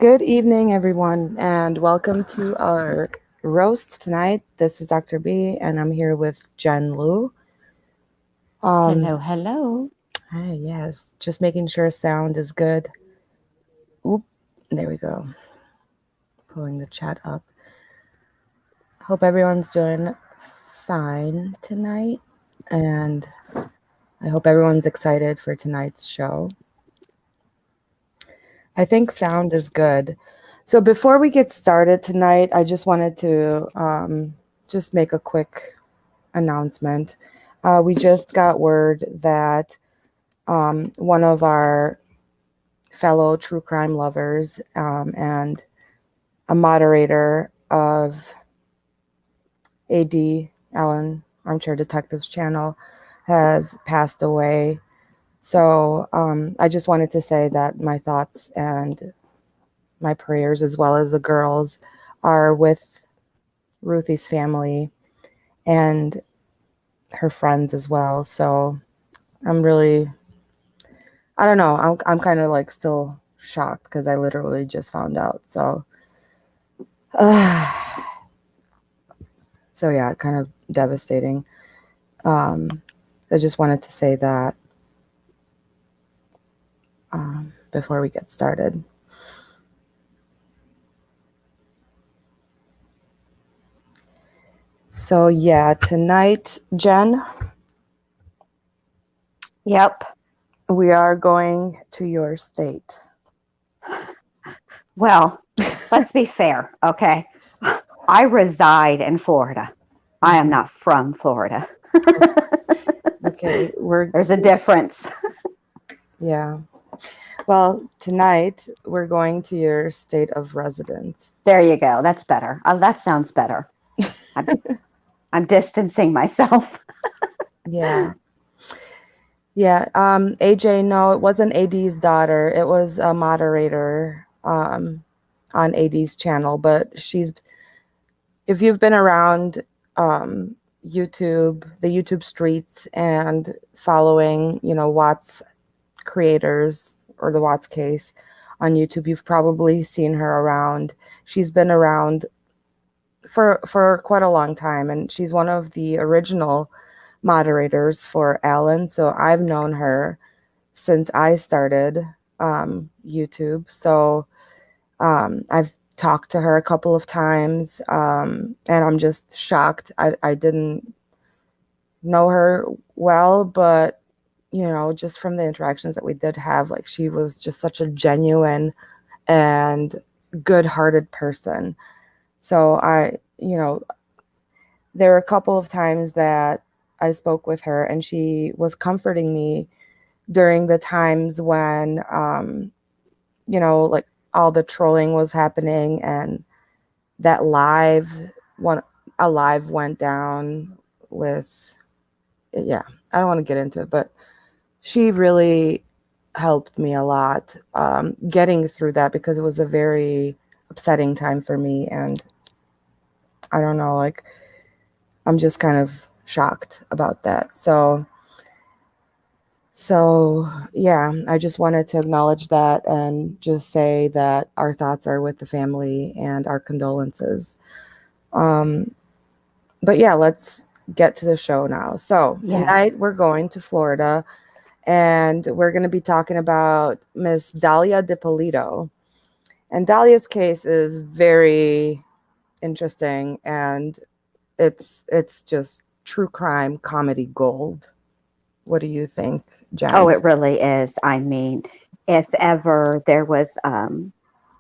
Good evening, everyone, and welcome to our roast tonight. This is Dr. B, and I'm here with Jenn Lu. Hello, hello. Hi, yes, just making sure sound is good. Oop, there we go. Pulling the chat up. Hope everyone's doing fine tonight, and I hope everyone's excited for tonight's show. I think sound is good. So before we get started tonight, I just wanted to just make a quick announcement. We just got word that one of our fellow true crime lovers and a moderator of AD, Alan Armchair Detectives channel, has passed away. So I just wanted to say that my thoughts and my prayers, as well as the girls, are with Ruthie's family and her friends as well. So I'm really, I don't know, I'm kind of like still shocked because I literally just found out. So so yeah, kind of devastating. I just wanted to say that before we get started. So yeah, tonight, Jenn, Yep. we are going to your state. Well, let's be fair, okay? I reside in Florida. I am not from Florida. Okay, There's a difference. yeah. Well, tonight we're going to your state of residence. There you go. That's better. That sounds better. I'm distancing myself. Yeah. Yeah. AJ, no, it wasn't AD's daughter. It was a moderator on AD's channel, but if you've been around YouTube, the YouTube streets, and following, Watts creators or the Watts case on YouTube, you've probably seen her around. She's been around for quite a long time, and she's one of the original moderators for Alan. So I've known her since I started YouTube. So I've talked to her a couple of times, and I'm just shocked. I didn't know her well, but just from the interactions that we did have, like, she was just such a genuine and good-hearted person. So there were a couple of times that I spoke with her, and she was comforting me during the times when, like, all the trolling was happening, and that a live went down with, yeah, I don't want to get into it, but she really helped me a lot getting through that, because it was a very upsetting time for me. And I don't know, like, I'm just kind of shocked about that. So yeah, I just wanted to acknowledge that and just say that our thoughts are with the family and our condolences. But yeah, let's get to the show now. So tonight Yes. we're going to Florida, and we're going to be talking about Miss Dalia Dippolito. And Dalia's case is very interesting, and it's just true crime comedy gold. What do you think, Oh, Jen? it really is. I mean, if ever there was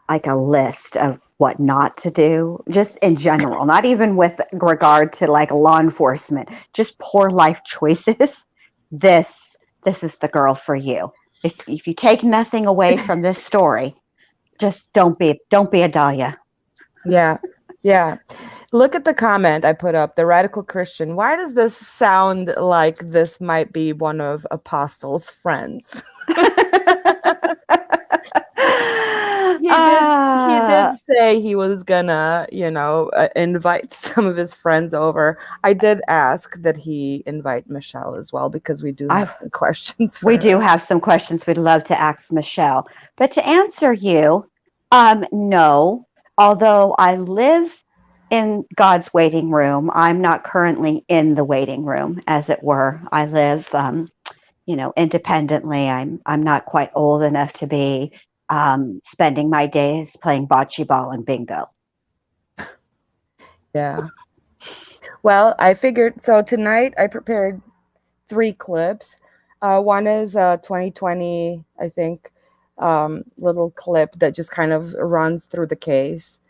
like a list of what not to do, just in general, not even with regard to like law enforcement, just poor life choices. This is the girl for you. If you take nothing away from this story, just don't be a Dahlia. Yeah. Yeah. Look at the comment I put up, the radical Christian. Why does this sound like this might be one of Apostle's friends? He did say he was gonna, invite some of his friends over. I did ask that he invite Michelle as well, because we do have some questions for we her. do have some questions we'd love to ask Michelle. But to answer you, No, although I live in God's waiting room, I'm not currently in the waiting room, as it were. I live, independently. I'm not quite old enough to be spending my days playing bocce ball and bingo. Yeah. Well, I figured, so tonight I prepared 3 clips. One is a 2020, I think, little clip that just kind of runs through the case.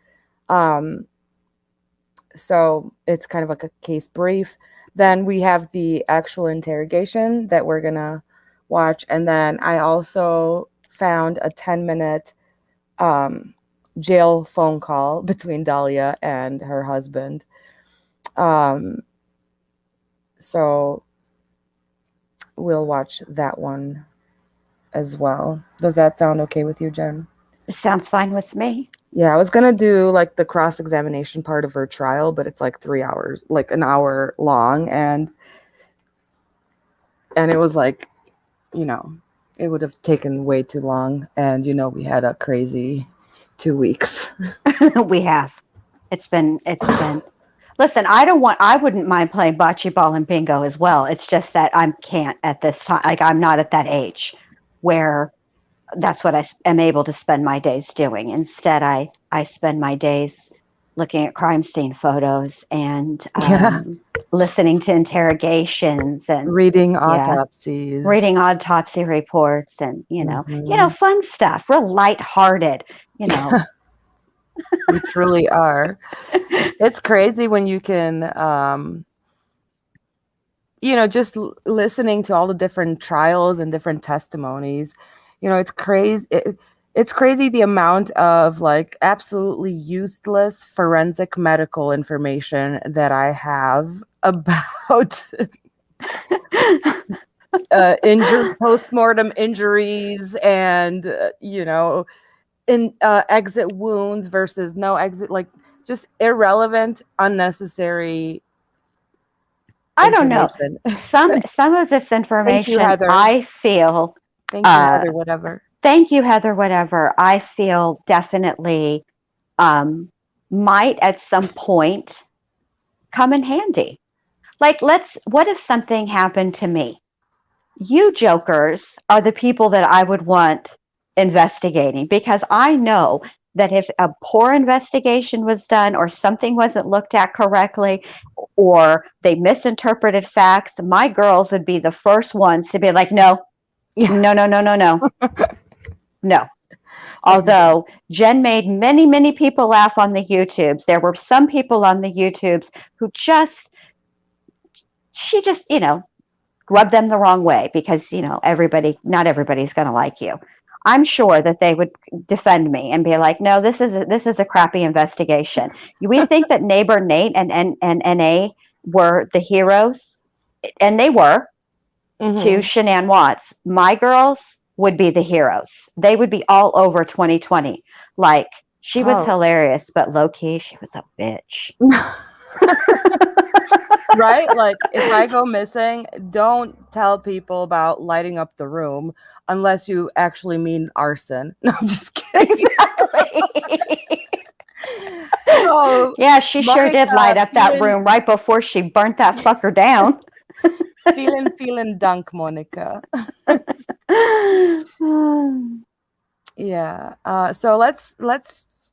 So it's kind of like a case brief. Then we have the actual interrogation that we're going to watch. And then I also found a 10-minute jail phone call between Dalia and her husband. So we'll watch that one as well. Does that sound okay with you, Jen? It sounds fine with me. Yeah, I was gonna do like the cross-examination part of her trial, but it's like 3 hours, like an hour long, and it was like, it would have taken way too long, and we had a crazy 2 weeks. We have. It's been. Listen, I wouldn't mind playing bocce ball and bingo as well. It's just that I can't at this time. Like, I'm not at that age where that's what I am able to spend my days doing. Instead, I spend my days looking at crime scene photos and listening to interrogations and reading autopsies, reading autopsy reports, and fun stuff, real lighthearted. We truly are. It's crazy when you can, just listening to all the different trials and different testimonies. It's crazy. It's crazy the amount of like absolutely useless forensic medical information that I have about postmortem injuries and in exit wounds versus no exit, like just irrelevant, unnecessary. I don't know. Some of this information, I feel. Thank you, Heather. Whatever. Thank you, Heather. Whatever. I feel definitely might at some point come in handy. Like, what if something happened to me? You jokers are the people that I would want investigating, because I know that if a poor investigation was done or something wasn't looked at correctly or they misinterpreted facts, my girls would be the first ones to be like, no. No. Although Jen made many, many people laugh on the YouTubes, there were some people on the YouTubes who she just rubbed them the wrong way because, not everybody's going to like you. I'm sure that they would defend me and be like, no, this is a crappy investigation. We think that neighbor Nate and NA were the heroes, and they were, to Shanann Watts. My girls would be the heroes. They would be all over 2020. Like, she was hilarious, but low-key, she was a bitch. Right? Like, if I go missing, don't tell people about lighting up the room unless you actually mean arson. No, I'm just kidding. Exactly. Yeah, she sure did light up that room right before she burnt that fucker down. feeling dunk, Monica. Yeah. So let's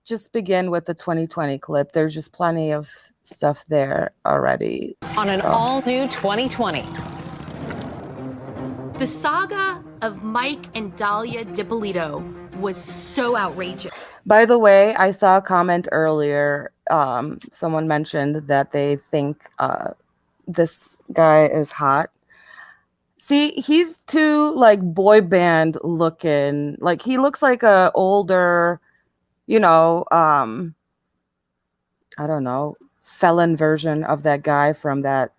just begin with the 2020 clip. There's just plenty of stuff there already. On an all-new 2020. The saga of Mike and Dalia Dippolito was so outrageous. By the way, I saw a comment earlier. Someone mentioned that they think this guy is hot. See, he's too like boy band looking. Like, he looks like a older, I don't know, felon version of that guy from that.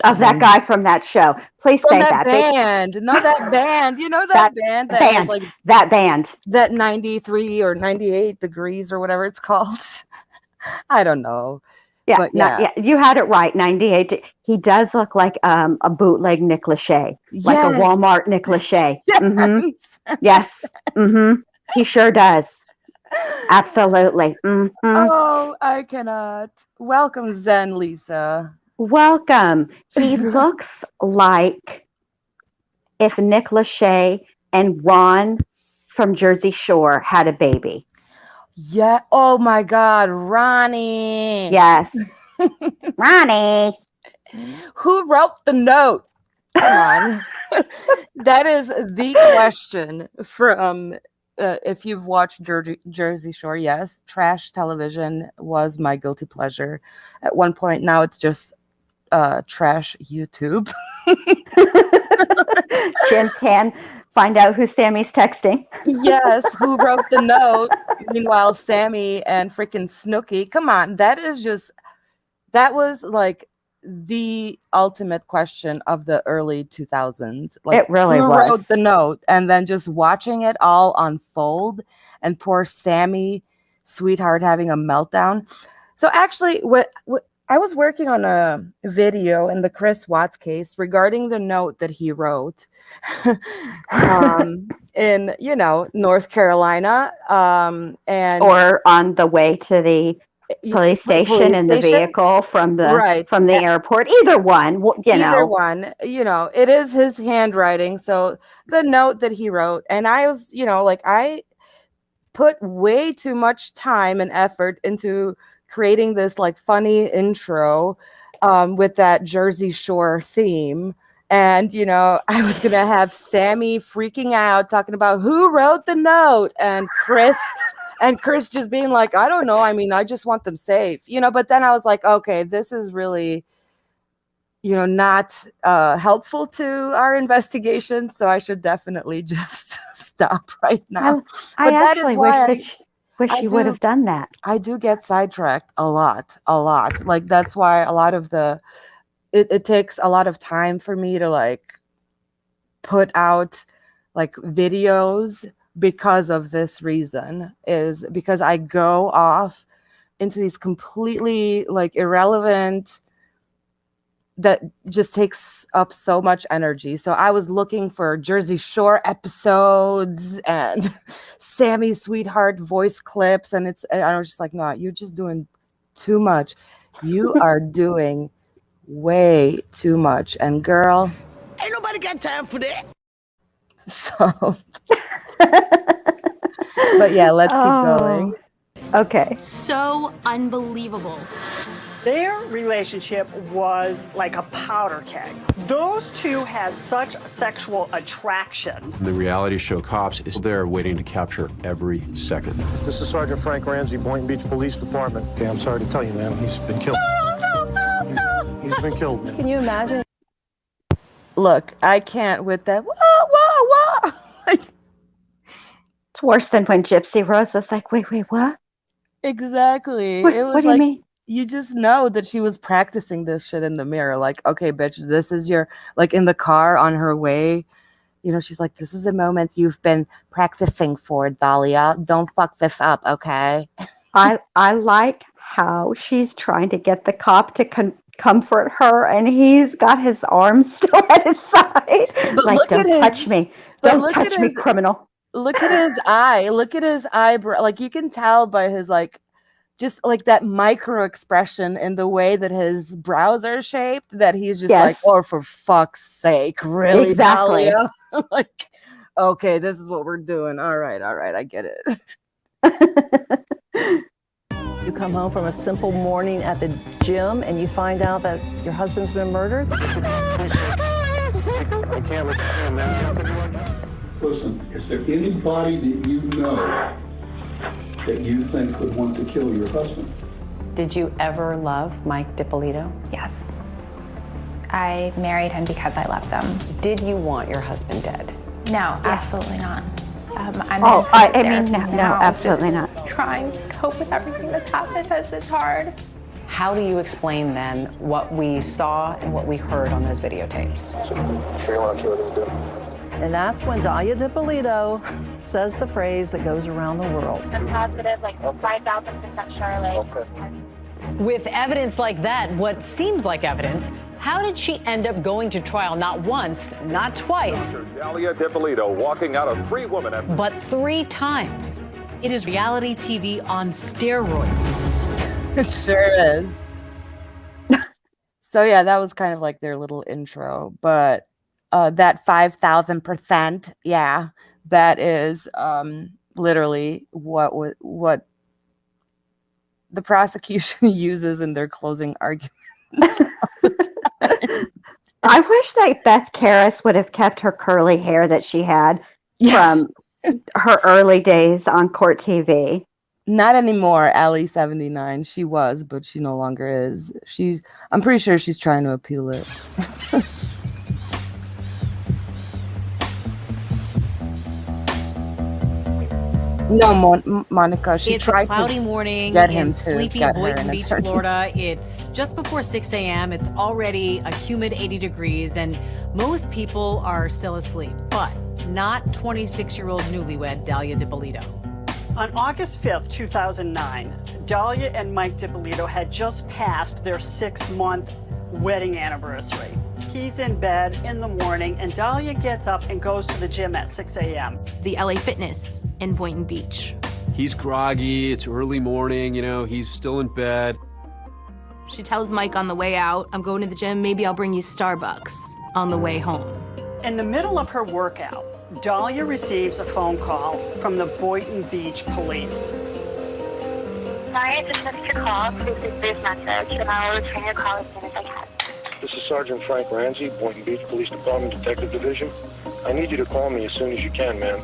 Of that guy from that show. Please say that. Band. No, that band. You know that band? Band. Like, that band. That 93 or 98 degrees or whatever it's called. I don't know. Yeah, but yeah. You had it right. 98. He does look like a bootleg Nick Lachey, like a Walmart Nick Lachey. Yes. Mm-hmm. Yes. Mm-hmm. He sure does. Absolutely. Mm-hmm. Oh, I cannot. Welcome, Zen Lisa. Welcome. He looks like if Nick Lachey and Ron from Jersey Shore had a baby. Yeah. Oh my God, Ronnie. Yes. Ronnie. Who wrote the note? Come on. That is the question from, if you've watched Jersey Shore, yes, trash television was my guilty pleasure at one point. Now it's just trash YouTube. Jen 10, find out who Sammy's texting. Yes, who wrote the note? Meanwhile, Sammy and freaking Snooky. Come on, that was like the ultimate question of the early 2000s. Like, It really who was. wrote the note? And then just watching it all unfold, and poor Sammy, sweetheart, having a meltdown. So actually, what I was working on a video in the Chris Watts case regarding the note that he wrote in, North Carolina, and or on the way to the police station in the vehicle from the airport. Either one, Either one, it is his handwriting. So the note that he wrote, and I was, I put way too much time and effort into creating this like funny intro with that Jersey Shore theme. And, I was going to have Sammy freaking out, talking about who wrote the note, and Chris just being like, I don't know. I mean, I just want them safe, but then I was like, okay, this is really, not helpful to our investigation. So I should definitely just stop right now. I actually wish you would have done that. I do get sidetracked a lot. Like, that's why a lot of it takes a lot of time for me to like put out like videos, because of this reason, is because I go off into these completely like irrelevant, that just takes up so much energy. So I was looking for Jersey Shore episodes and Sammy sweetheart voice clips, and I was just like, no, you're just doing too much. You are doing way too much, and girl, ain't nobody got time for that. So but yeah, let's keep going. Okay. So unbelievable. Their relationship was like a powder keg. Those two had such sexual attraction. The reality show Cops is there waiting to capture every second. This is Sergeant Frank Ramsey, Boynton Beach Police Department. Okay, I'm sorry to tell you, man, he's been killed. He's been killed, man. Can you imagine? Look, I can't with that. Whoa. It's worse than when Gypsy Rose was like, wait, what? Exactly. What do you mean? You just know that she was practicing this shit in the mirror. Like, okay, bitch, this is your, like, in the car on her way, she's like, this is a moment you've been practicing for, Dalia. Don't fuck this up, okay? I like how she's trying to get the cop to comfort her, and he's got his arms still at his side. But like, don't touch me. Don't touch me, criminal. Look at his eye. Look at his eyebrow. Like, you can tell by his, like, just like that micro expression in the way that his brows are shaped, that he's just like, oh, for fuck's sake, really, exactly. Dalia? Like, okay, this is what we're doing. All right, I get it. You come home from a simple morning at the gym and you find out that your husband's been murdered? I can't listen, man. Listen, is there anybody that you know that you think would want to kill your husband? Did you ever love Mike Dippolito? Yes. I married him because I loved them. Did you want your husband dead? No, absolutely not. No, absolutely not. Trying to cope with everything that's happened because it's hard. How do you explain then what we saw and what we heard on those videotapes? Sure you want to kill this dude? And that's when Dalia Dippolito says the phrase that goes around the world. I'm positive, 5,000% sure. With evidence like that, what seems like evidence, How did she end up going to trial not once, not twice, Dalia Dippolito walking out of 3 women but 3 times? It is reality TV on steroids. It sure is. So yeah, that was kind of like their little intro, but that 5,000%, yeah, that is literally what the prosecution uses in their closing arguments. I wish that Beth Karras would have kept her curly hair that she had from her early days on court TV. Not anymore, Allie 79. She was, but she no longer is. I'm pretty sure she's trying to appeal it. No, Monica. She It's tried a cloudy to morning get him in to sleepy get her Boynton an Beach, attorney. Florida. It's just before 6 a.m. It's already a humid 80 degrees, and most people are still asleep, but not 26-year-old newlywed Dalia Dippolito. On August 5th, 2009, Dalia and Mike Dippolito had just passed their 6-month wedding anniversary. He's in bed in the morning, and Dalia gets up and goes to the gym at 6 a.m. The LA Fitness in Boynton Beach. He's groggy, it's early morning, he's still in bed. She tells Mike on the way out, I'm going to the gym, maybe I'll bring you Starbucks on the way home. In the middle of her workout, Dalia receives a phone call from the Boynton Beach police. Sorry, I just missed your call. Please leave this message, and I will return your call as soon as I can. This is Sergeant Frank Ramsey, Boynton Beach Police Department Detective Division. I need you to call me as soon as you can, ma'am.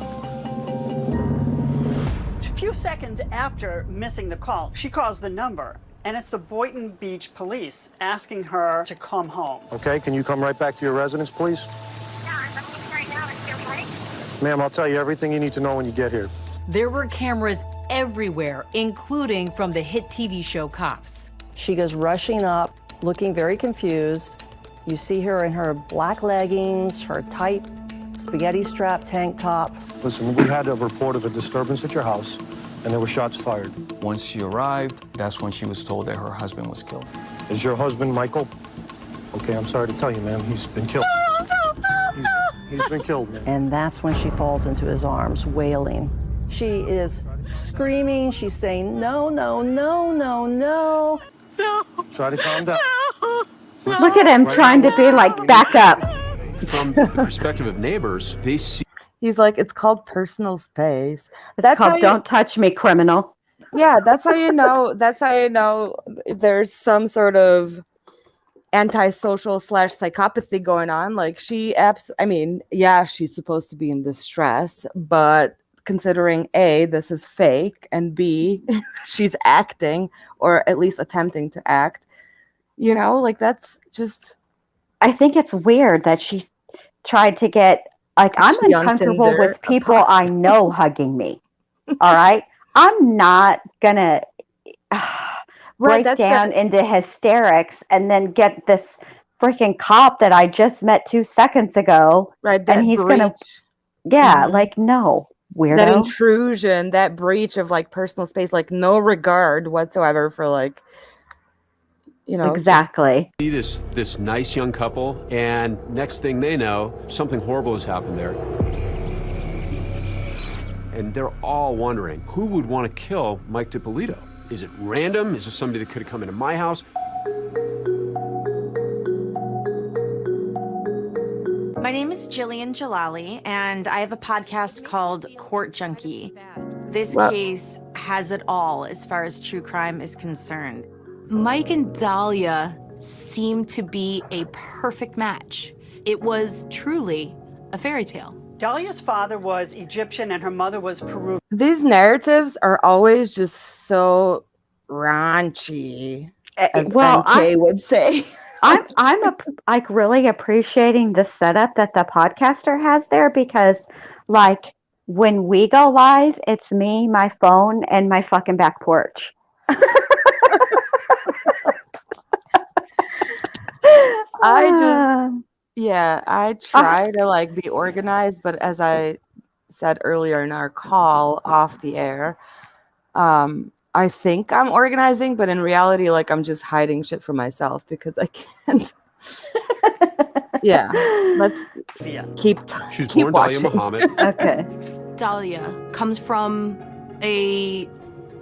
A few seconds after missing the call, she calls the number, and it's the Boynton Beach police asking her to come home. Okay, can you come right back to your residence, please? Yeah, I'm leaving right now. Is it okay? Ma'am, I'll tell you everything you need to know when you get here. There were cameras everywhere, including from the hit TV show Cops. She goes rushing up, looking very confused. You see her in her black leggings, her tight spaghetti strap tank top. Listen, we had a report of a disturbance at your house, and there were shots fired. Once she arrived, that's when she was told that her husband was killed. Is your husband Michael? Okay, I'm sorry to tell you, ma'am, he's been killed. He's been killed, man. And that's when she falls into his arms, wailing. She is screaming. She's saying, no, no, no, no, no. No. Try to calm down. Listen, look at him trying to be like, back up. From the perspective of neighbors, they see. He's like, it's called personal space. That's called don't touch me, criminal. Yeah, that's how you know. That's how you know there's some sort of antisocial / psychopathy going on. Like she's supposed to be in distress, but considering A, this is fake, and B, she's acting, or at least attempting to act, that's just. I think it's weird that she tried to get, I'm uncomfortable with people I know hugging me. All right? I'm not going to break down into hysterics and then get this freaking cop that I just met 2 seconds ago. Right. And he's going to, no. Weirdo. That intrusion, that breach of personal space, no regard whatsoever for exactly. See this nice young couple, and next thing they know, something horrible has happened there. And they're all wondering, who would want to kill Mike Dippolito? Is it random? Is it somebody that could have come into my house? My name is Jillian Jalali, and I have a podcast called Court Junkie. This case has it all as far as true crime is concerned. Mike and Dalia seemed to be a perfect match. It was truly a fairy tale. Dalia's father was Egyptian and her mother was Peruvian. These narratives are always just so raunchy, as NK would say. I'm really appreciating the setup that the podcaster has there, because when we go live, it's me, my phone, and my fucking back porch. I try to be organized, but as I said earlier in our call off the air, I think I'm organizing, but in reality, I'm just hiding shit from myself because I can't. Yeah, let's keep She's keep born watching. Dalia Muhammad. Okay. Dalia comes from a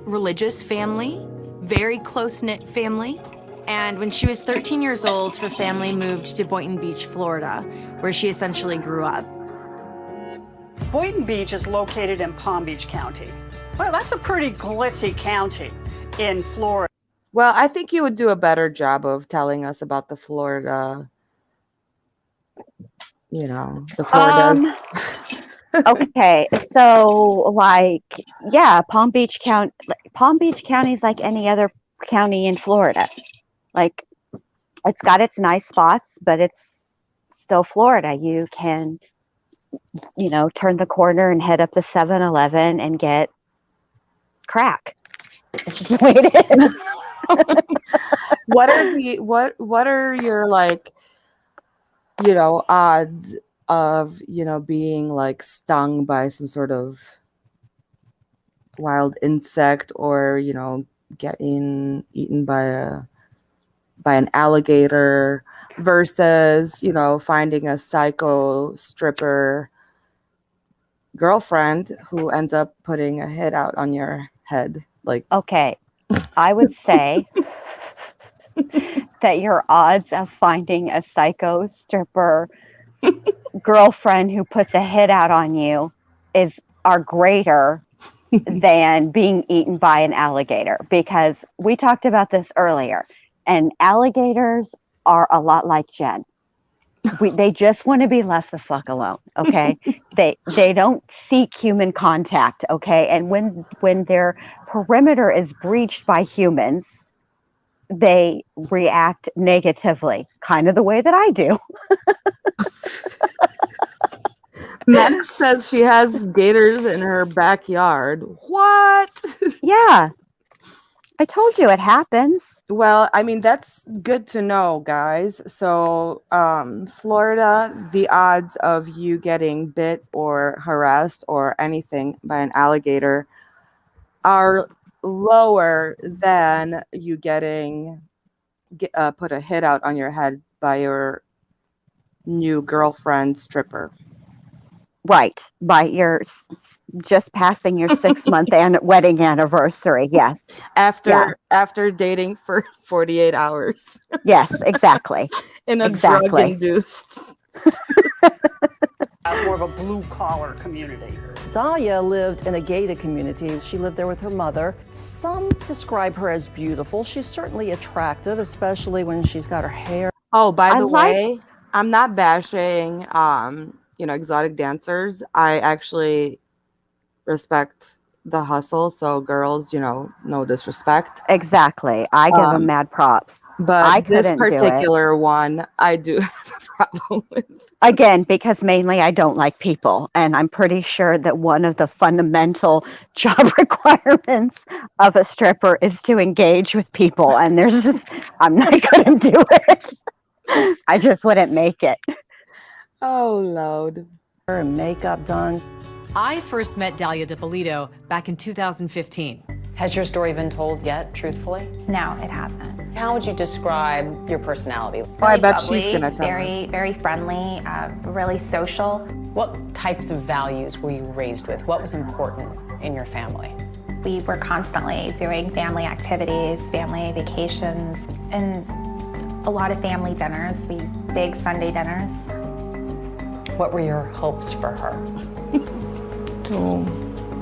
religious family, very close-knit family. And when she was 13 years old, her family moved to Boynton Beach, Florida, where she essentially grew up. Boynton Beach is located in Palm Beach County. Well, that's a pretty glitzy county in Florida. Well, I think you would do a better job of telling us about the Florida, the Floridas. Okay, so like, yeah, Palm Beach County is like any other county in Florida. Like, it's got its nice spots, but it's still Florida. You can, turn the corner and head up the 7-Eleven and get crack. That's just the way it is. What are your odds of being like stung by some sort of wild insect, or getting eaten by an alligator, versus finding a psycho stripper girlfriend who ends up putting a hit out on your head? Okay, I would say that your odds of finding a psycho stripper girlfriend who puts a hit out on you are greater than being eaten by an alligator, because we talked about this earlier, and alligators are a lot like Jen. They just want to be left the fuck alone, okay? They don't seek human contact, okay? And when their perimeter is breached by humans, they react negatively, kind of the way that I do. Max says she has gators in her backyard. What? Yeah. I told you it happens. Well, I mean, that's good to know, guys. So, Florida, the odds of you getting bit or harassed or anything by an alligator are lower than you getting put a hit out on your head by your new girlfriend stripper. Right. By your just passing your 6-month wedding anniversary. Yes. After dating for 48 hours. Yes, exactly. In a drug-induced. More of a blue-collar community. Dalia lived in a gated community. She lived there with her mother. Some describe her as beautiful. She's certainly attractive, especially when she's got her hair. Oh, by the way, I'm not bashing exotic dancers. I actually respect the hustle. So girls, no disrespect. Exactly. I give them mad props. But this particular one, I do have a problem with. Again, because mainly I don't like people. And I'm pretty sure that one of the fundamental job requirements of a stripper is to engage with people. And I'm not going to do it. I just wouldn't make it. Oh, Lord. Her makeup done. I first met Dalia Dippolito back in 2015. Has your story been told yet, truthfully? No, it hasn't. How would you describe your personality? Really I bet bubbly, she's gonna tell us. Very friendly, really social. What types of values were you raised with? What was important in your family? We were constantly doing family activities, family vacations, and a lot of family dinners. Big Sunday dinners. What were your hopes for her?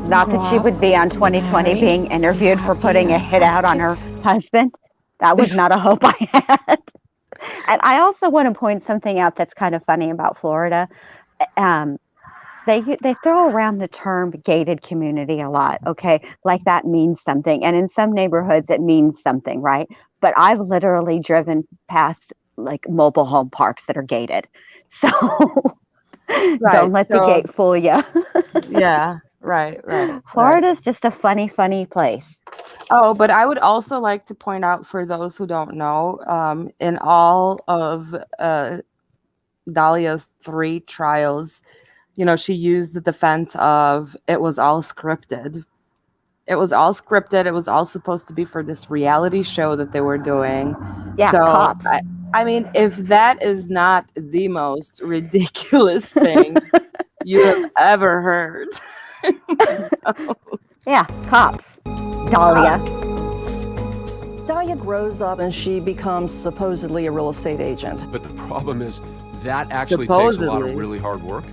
Not that she would be on 2020 being interviewed for putting a hit out on her husband. That was not a hope I had. And I also want to point something out that's kind of funny about Florida. They throw around the term gated community a lot, okay? Like that means something. And in some neighborhoods, it means something, right? But I've literally driven past like mobile home parks that are gated. So don't let the gate fool you. Yeah. Right. Florida's just a funny place. Oh, but I would also like to point out, for those who don't know, in all of Dalia's 3 trials, she used the defense of it was all scripted. It was all scripted. It was all supposed to be for this reality show that they were doing. Yeah, so cops. I mean, if that is not the most ridiculous thing you have ever heard. Yeah, cops. Dalia. Dalia grows up and she becomes supposedly a real estate agent. But the problem is that actually takes a lot of Supposedly. really hard work.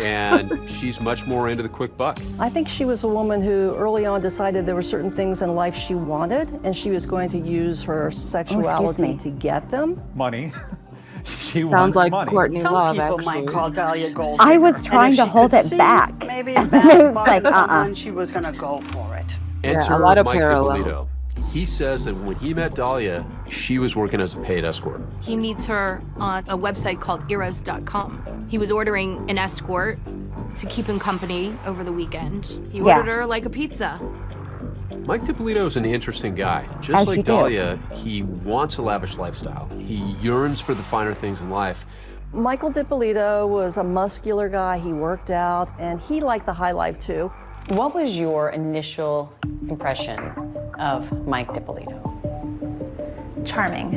And she's much more into the quick buck. I think she was a woman who early on decided there were certain things in life she wanted, and she was going to use her sexuality to get them. Money. She Sounds wants like money. Courtney Some Love, people actually. might call Dalia gold I was digger, and trying if to she hold could it see back. Maybe a vast market like, someone, she was going to go for it. Enter a lot of Mike parallels. Dippolito. He says that when he met Dalia, she was working as a paid escort. He meets her on a website called eros.com. He was ordering an escort to keep him company over the weekend. He ordered her like a pizza. Mike Dippolito is an interesting guy. Just As like you do. Dalia, he wants a lavish lifestyle. He yearns for the finer things in life. Michael Dippolito was a muscular guy. He worked out, and he liked the high life too. What was your initial impression of Mike Dippolito? Charming.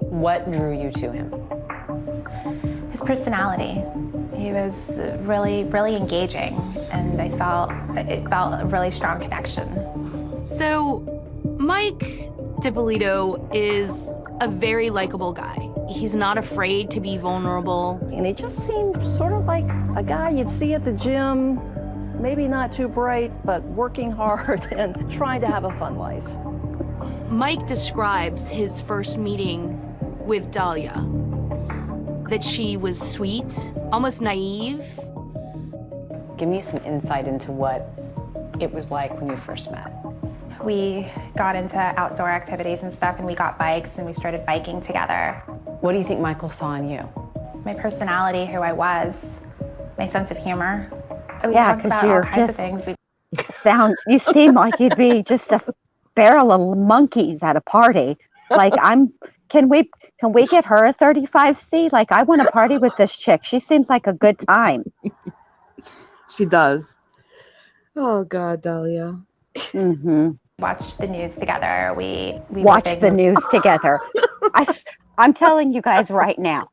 What drew you to him? His personality. He was really, really engaging, and it felt a really strong connection. So, Mike Dippolito is a very likable guy. He's not afraid to be vulnerable. And he just seemed sort of like a guy you'd see at the gym, maybe not too bright, but working hard and trying to have a fun life. Mike describes his first meeting with Dalia, that she was sweet, almost naive. Give me some insight into what it was like when you first met. We got into outdoor activities and stuff, and we got bikes, and we started biking together. What do you think Michael saw in you? My personality, who I was, my sense of humor. We Yeah, talked 'cause about all you're kinds of just- things. You seem like you'd be just a barrel of monkeys at a party. Like can we get her a 35C? Like, I want to party with this chick. She seems like a good time. She does. Oh God, Dalia. Mm-hmm. Watched the news together. We Watch were the big- news together. I'm telling you guys right now,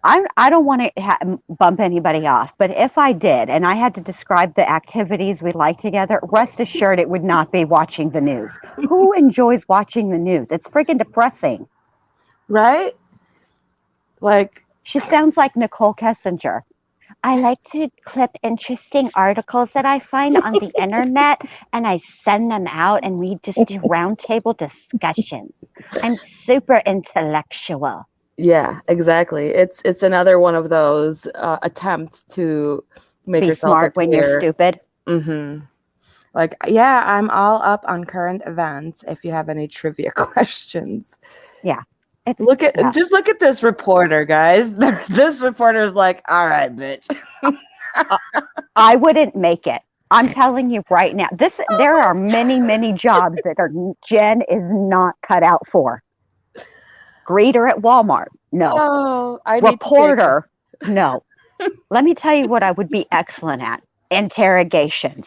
I don't want to bump anybody off, but if I did and I had to describe the activities we like together, rest assured it would not be watching the news. Who enjoys watching the news? It's freaking depressing. Right? Like, she sounds like Nicole Kessinger. I like to clip interesting articles that I find on the internet and I send them out and we just do roundtable discussions. I'm super intellectual. Yeah, exactly. It's another one of those attempts to make Be yourself smart when you're appear. stupid. Mm-hmm. Like, yeah, I'm all up on current events. If you have any trivia questions, yeah. Just look at this reporter, guys. This reporter is like, all right, bitch. I wouldn't make it. I'm telling you right now. There are many jobs that Jen is not cut out for. Greeter at Walmart, no. Oh, I need to Reporter, no. Let me tell you what I would be excellent at. Interrogations.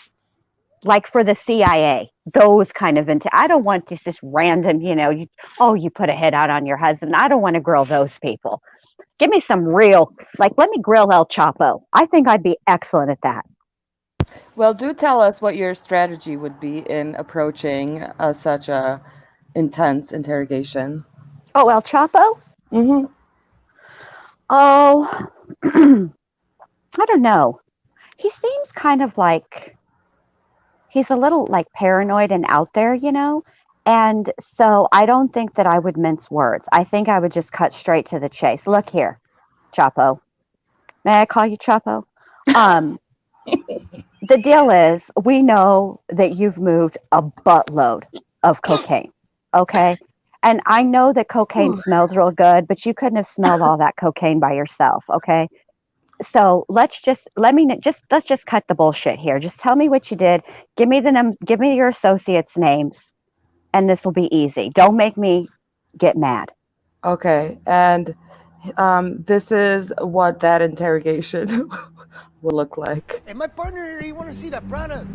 Like for the CIA, those kind of I don't want just random, you put a hit out on your husband. I don't want to grill those people. Give me some real, let me grill El Chapo. I think I'd be excellent at that. Well, do tell us what your strategy would be in approaching such a intense interrogation. Oh, El Chapo? Mm-hmm. Oh, I don't know. He seems kind of like he's a little paranoid and out there, and so I don't think that I would mince words. I think I would just cut straight to the chase. Look here, Chapo. May I call you Chapo? The deal is, we know that you've moved a buttload of cocaine, okay? And I know that cocaine smells real good, but you couldn't have smelled all that cocaine by yourself, okay? So let's just cut the bullshit here. Just tell me what you did. Give me your associates' names, and this will be easy. Don't make me get mad. Okay, and this is what that interrogation will look like. Hey, my partner, he want to see that product.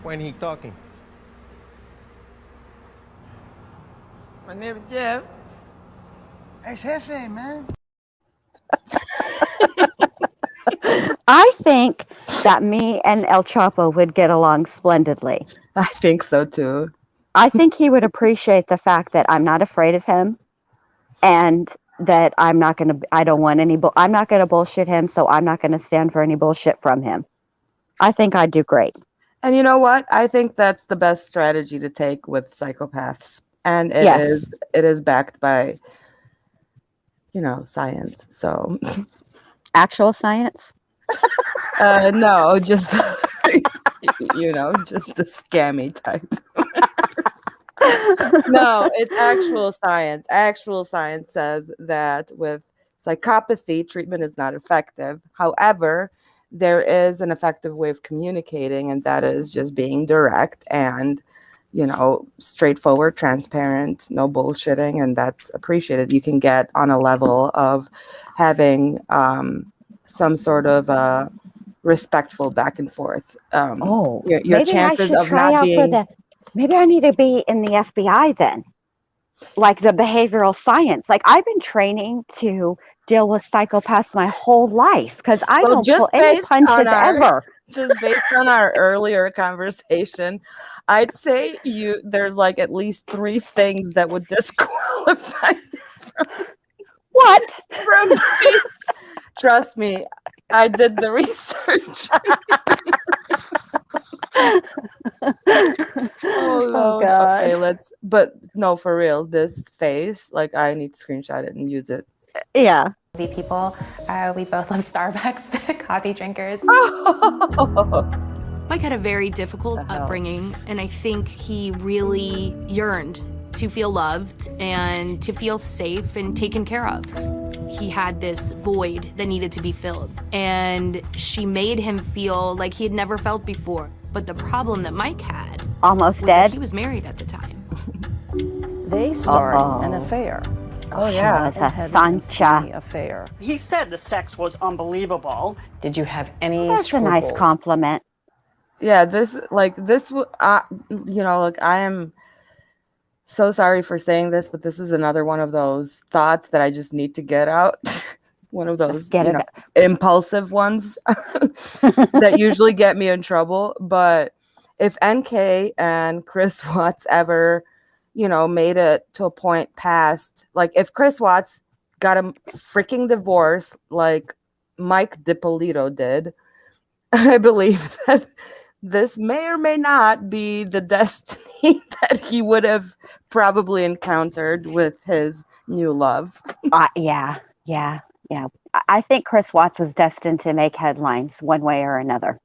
When he talking? My name is Jeff. Es jefe, man. I think that me and El Chapo would get along splendidly. I think so too. I think he would appreciate the fact that I'm not afraid of him, and that I'm not going to, I don't want any, I'm not going to bullshit him, so I'm not going to stand for any bullshit from him. I think I'd do great. And you know what? I think that's the best strategy to take with psychopaths. And it is backed by, science. So actual science? No, just just the scammy type. No, it's actual science. Actual science says that with psychopathy, treatment is not effective. However, there is an effective way of communicating, and that is just being direct and, straightforward, transparent, no bullshitting, and that's appreciated. You can get on a level of having some sort of respectful back and forth. Your maybe chances I should of try not out being... for the. Maybe I need to be in the FBI then, like the behavioral science. Like I've been training to deal with psychopaths my whole life because I don't pull any punches ever. Just based on our earlier conversation, I'd say there's like at least 3 things that would disqualify you from me. Trust me, I did the research. Oh God. Okay, but no, for real, this face, like I need to screenshot it and use it. Yeah. People, we both love Starbucks, coffee drinkers. Mike had a very difficult upbringing, and I think he really yearned to feel loved and to feel safe and taken care of. He had this void that needed to be filled, and she made him feel like he had never felt before. But the problem that Mike had almost was dead. That he was married at the time. They started an affair. Oh yeah, it's a Sancha affair. He said the sex was unbelievable. Did you have any That's scruples? a nice compliment. Yeah, look, I am so sorry for saying this, but this is another one of those thoughts that I just need to get out. One of those impulsive ones that usually get me in trouble. But if NK and Chris Watts ever, made it to a point past, like if Chris Watts got a freaking divorce like Mike Dippolito did, I believe that this may or may not be the destiny that he would have probably encountered with his new love. Yeah. I think Chris Watts was destined to make headlines one way or another.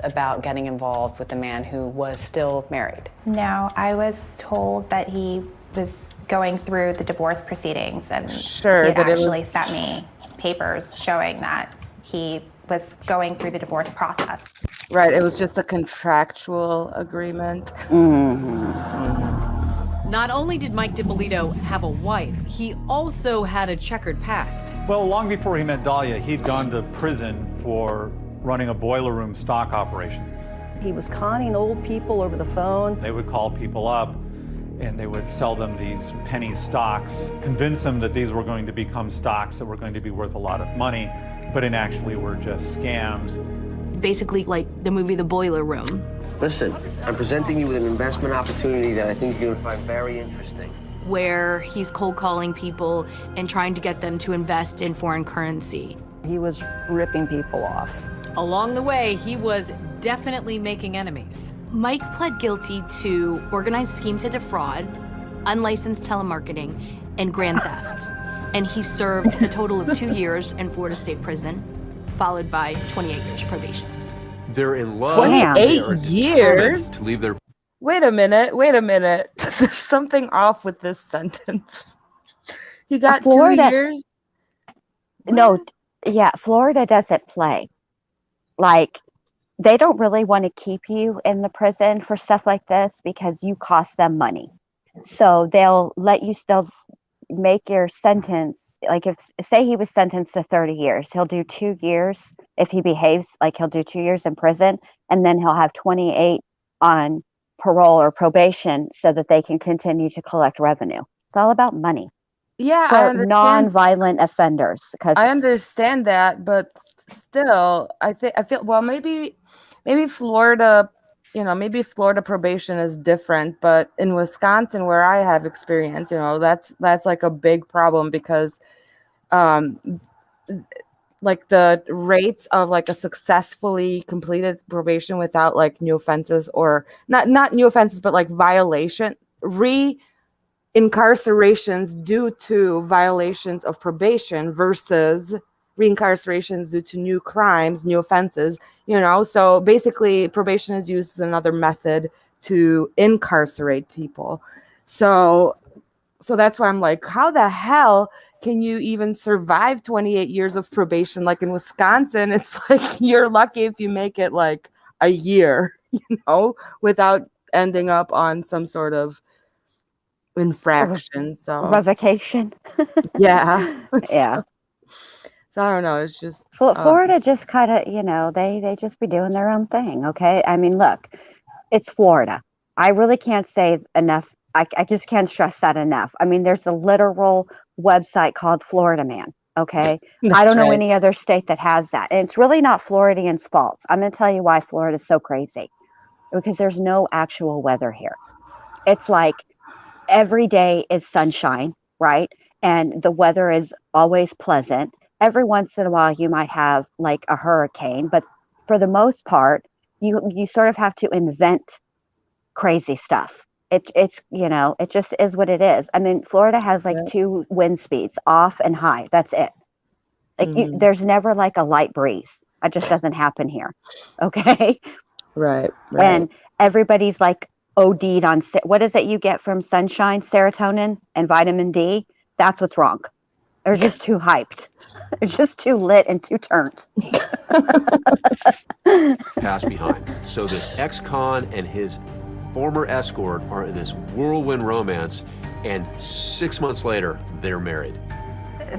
About getting involved with a man who was still married. No, I was told that he was going through the divorce proceedings, and he actually sent me papers showing that he was going through the divorce process. Right, it was just a contractual agreement. Not only did Mike Dippolito have a wife, he also had a checkered past. Well, long before he met Dalia, he'd gone to prison for running a boiler room stock operation. He was conning old people over the phone. They would call people up and they would sell them these penny stocks, convince them that these were going to become stocks that were going to be worth a lot of money, but in actually were just scams. Basically like the movie The Boiler Room. Listen, I'm presenting you with an investment opportunity that I think you're gonna find very interesting. Where he's cold calling people and trying to get them to invest in foreign currency. He was ripping people off. Along the way, he was definitely making enemies. Mike pled guilty to organized scheme to defraud, unlicensed telemarketing, and grand theft. And he served a total of 2 years in Florida State Prison, followed by 28 years probation. They're in love. 28 years? To leave their... Wait a minute. There's something off with this sentence. He got Florida, 2 years? No, yeah, Florida doesn't play. Like, they don't really want to keep you in the prison for stuff like this because you cost them money. So they'll let you still make your sentence. Like if say he was sentenced to 30 years, he'll do 2 years. If he behaves, like he'll do 2 years in prison, and then he'll have 28 on parole or probation so that they can continue to collect revenue. It's all about money. Yeah, for I understand. non-violent offenders. Because I understand that, but still, I feel well. Maybe Florida, maybe Florida probation is different, but in Wisconsin, where I have experience, that's like a big problem because, um, like the rates of like a successfully completed probation without like new offenses, or not new offenses, but like violation incarcerations due to violations of probation versus reincarcerations due to new crimes, new offenses, so basically probation is used as another method to incarcerate people. So that's why I'm like, how the hell can you even survive 28 years of probation? Like in Wisconsin, it's like you're lucky if you make it like a year, without ending up on some sort of infraction. So revocation. Yeah. Yeah. So I don't know. It's just Florida just kind of, they just be doing their own thing. Okay. I mean, look, it's Florida. I really can't say enough. I just can't stress that enough. I mean, there's a literal website called Florida Man. Okay. I don't know any other state that has that. And it's really not Floridians' fault. I'm going to tell you why Florida's so crazy. Because there's no actual weather here. It's like every day is sunshine, right? And the weather is always pleasant. Every once in a while, you might have like a hurricane, but for the most part, you sort of have to invent crazy stuff. It's it just is what it is. I mean, Florida has like 2 wind speeds, off and high. That's it. Like there's never like a light breeze. It just doesn't happen here. Okay. Right. And everybody's like OD'd on what is it you get from sunshine? Serotonin and vitamin D. That's what's wrong. They're just too hyped. They're just too lit and too turned. Pass behind. So this ex-con and his former escort are in this whirlwind romance, and 6 months later, they're married.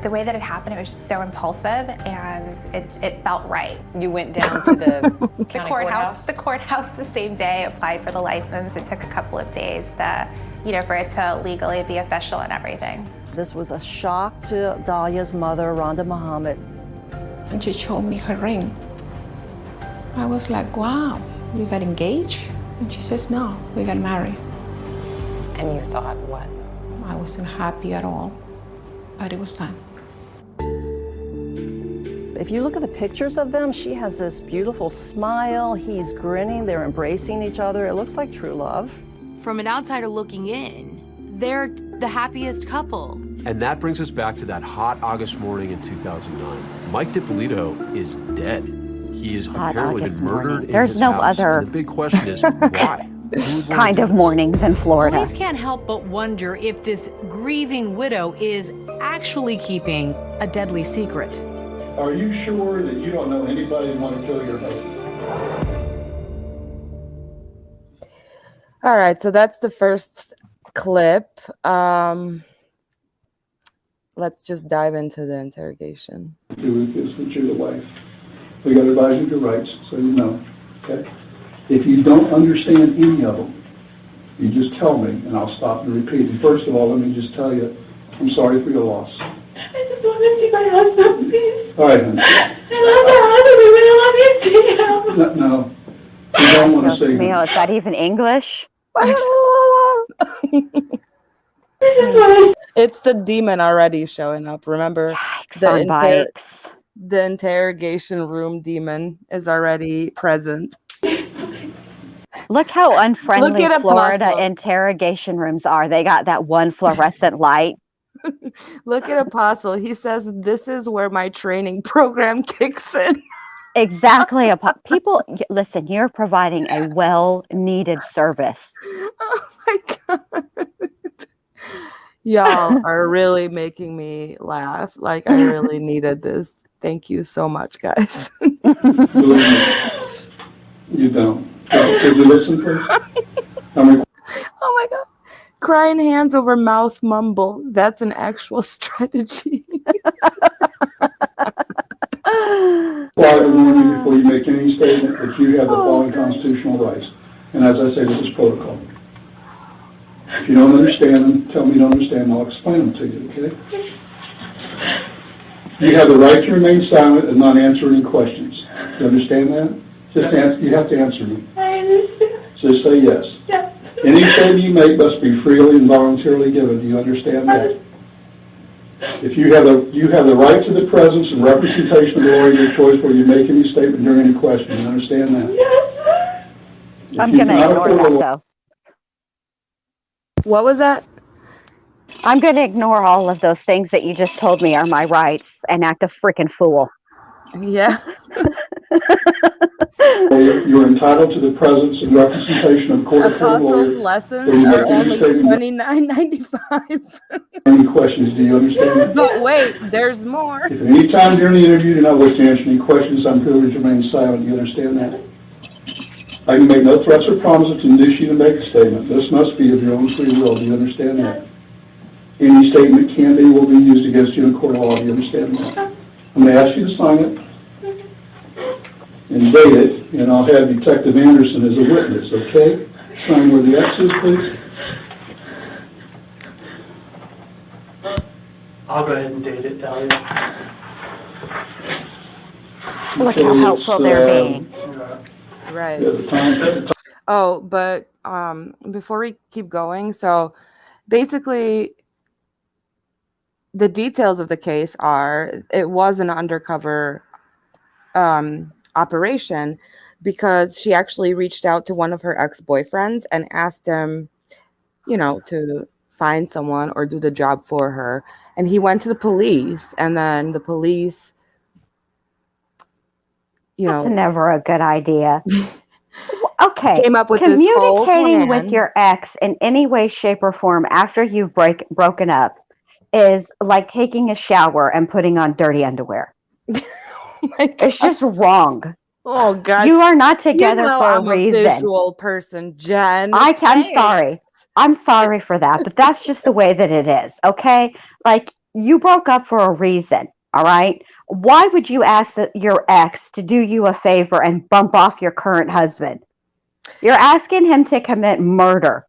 The way that it happened, it was just so impulsive, and it felt right. You went down to the county courthouse? The courthouse the same day, applied for the license. It took a couple of days to, for it to legally be official and everything. This was a shock to Dalia's mother, Rhonda Muhammad. And she showed me her ring. I was like, wow, you got engaged? And she says, no, we got married. And you thought what? I wasn't happy at all, but it was time. If you look at the pictures of them, she has this beautiful smile. He's grinning. They're embracing each other. It looks like true love. From an outsider looking in, they're the happiest couple. And that brings us back to that hot August morning in 2009. Mike Dippolito is dead. He has apparently been murdered in his house. And the big question is, why? Kind of mornings in Florida. Police can't help but wonder if this grieving widow is actually keeping a deadly secret. Are you sure that you don't know anybody who want to kill your husband? All right, so that's the first clip. Let's just dive into the interrogation. Do with this that you're the wife. We got to advise you of your rights, so you know. Okay. If you don't understand any of them, you just tell me, and I'll stop and repeat. And first of all, let me just tell you, I'm sorry for your loss. I just want to see my husband, please. All right, honey. I love my husband, but I love you too. No, you don't want to say that. Is that even English? It's the demon already showing up. Remember, the interrogation room demon is already present. Look how unfriendly Florida interrogation rooms are. They got that one fluorescent light. Look at Apostle. He says, "This is where my training program kicks in." Exactly. People, listen, you're providing a well-needed service. Oh my God. Y'all are really making me laugh. Like, I really needed this. Thank you so much, guys. You don't. Could you listen first? Oh my God. Crying hands over mouth mumble. That's an actual strategy. Well, I warn you before you make any statement that you have the following constitutional rights. And as I say, this is protocol. If you don't understand them, tell me you don't understand, and I'll explain them to you, okay? You have the right to remain silent and not answer any questions. You understand that? Just answer, you have to answer me. I understand. Just say yes. Yes. Any statement you make must be freely and voluntarily given. Do you understand that? If you have the right to the presence and representation of the lawyer of your choice where you make any statement during any question. You understand that? Yes. I'm going to ignore that, though. What was that? I'm going to ignore all of those things that you just told me are my rights and act a freaking fool. Yeah. You're entitled to the presence and representation of court-appointed Apostles' lawyers. lessons are only $29.95. Any questions? Do you understand that? But wait, there's more. If at any time during the interview you do not wish to answer any questions, I'm privileged to remain silent. You understand that? I can make no threats or promises to induce you to make a statement. This must be of your own free will. Do you understand that? Any statement can be, will be used against you in a court of law. Do you understand that? I'm going to ask you to sign it and date it, and I'll have Detective Anderson as a witness, okay? Sign where the X is, please. I'll go ahead and date it, Dalia. Look how helpful they're being. Right. Yeah, the time. Oh, but before we keep going, so basically the details of the case are it was an undercover operation because she actually reached out to one of her ex-boyfriends and asked him, to find someone or do the job for her. And he went to the police, and then the police, That's never a good idea. Okay. Came up with this whole communicating plan. with your ex in any way, shape, or form after you've broken up is like taking a shower and putting on dirty underwear. It's just wrong. Oh God! You are not together for I'm a reason. A visual person, Jen. I'm sorry. I'm sorry for that, but that's just the way that it is. Okay, like you broke up for a reason. All right. Why would you ask your ex to do you a favor and bump off your current husband? You're asking him to commit murder,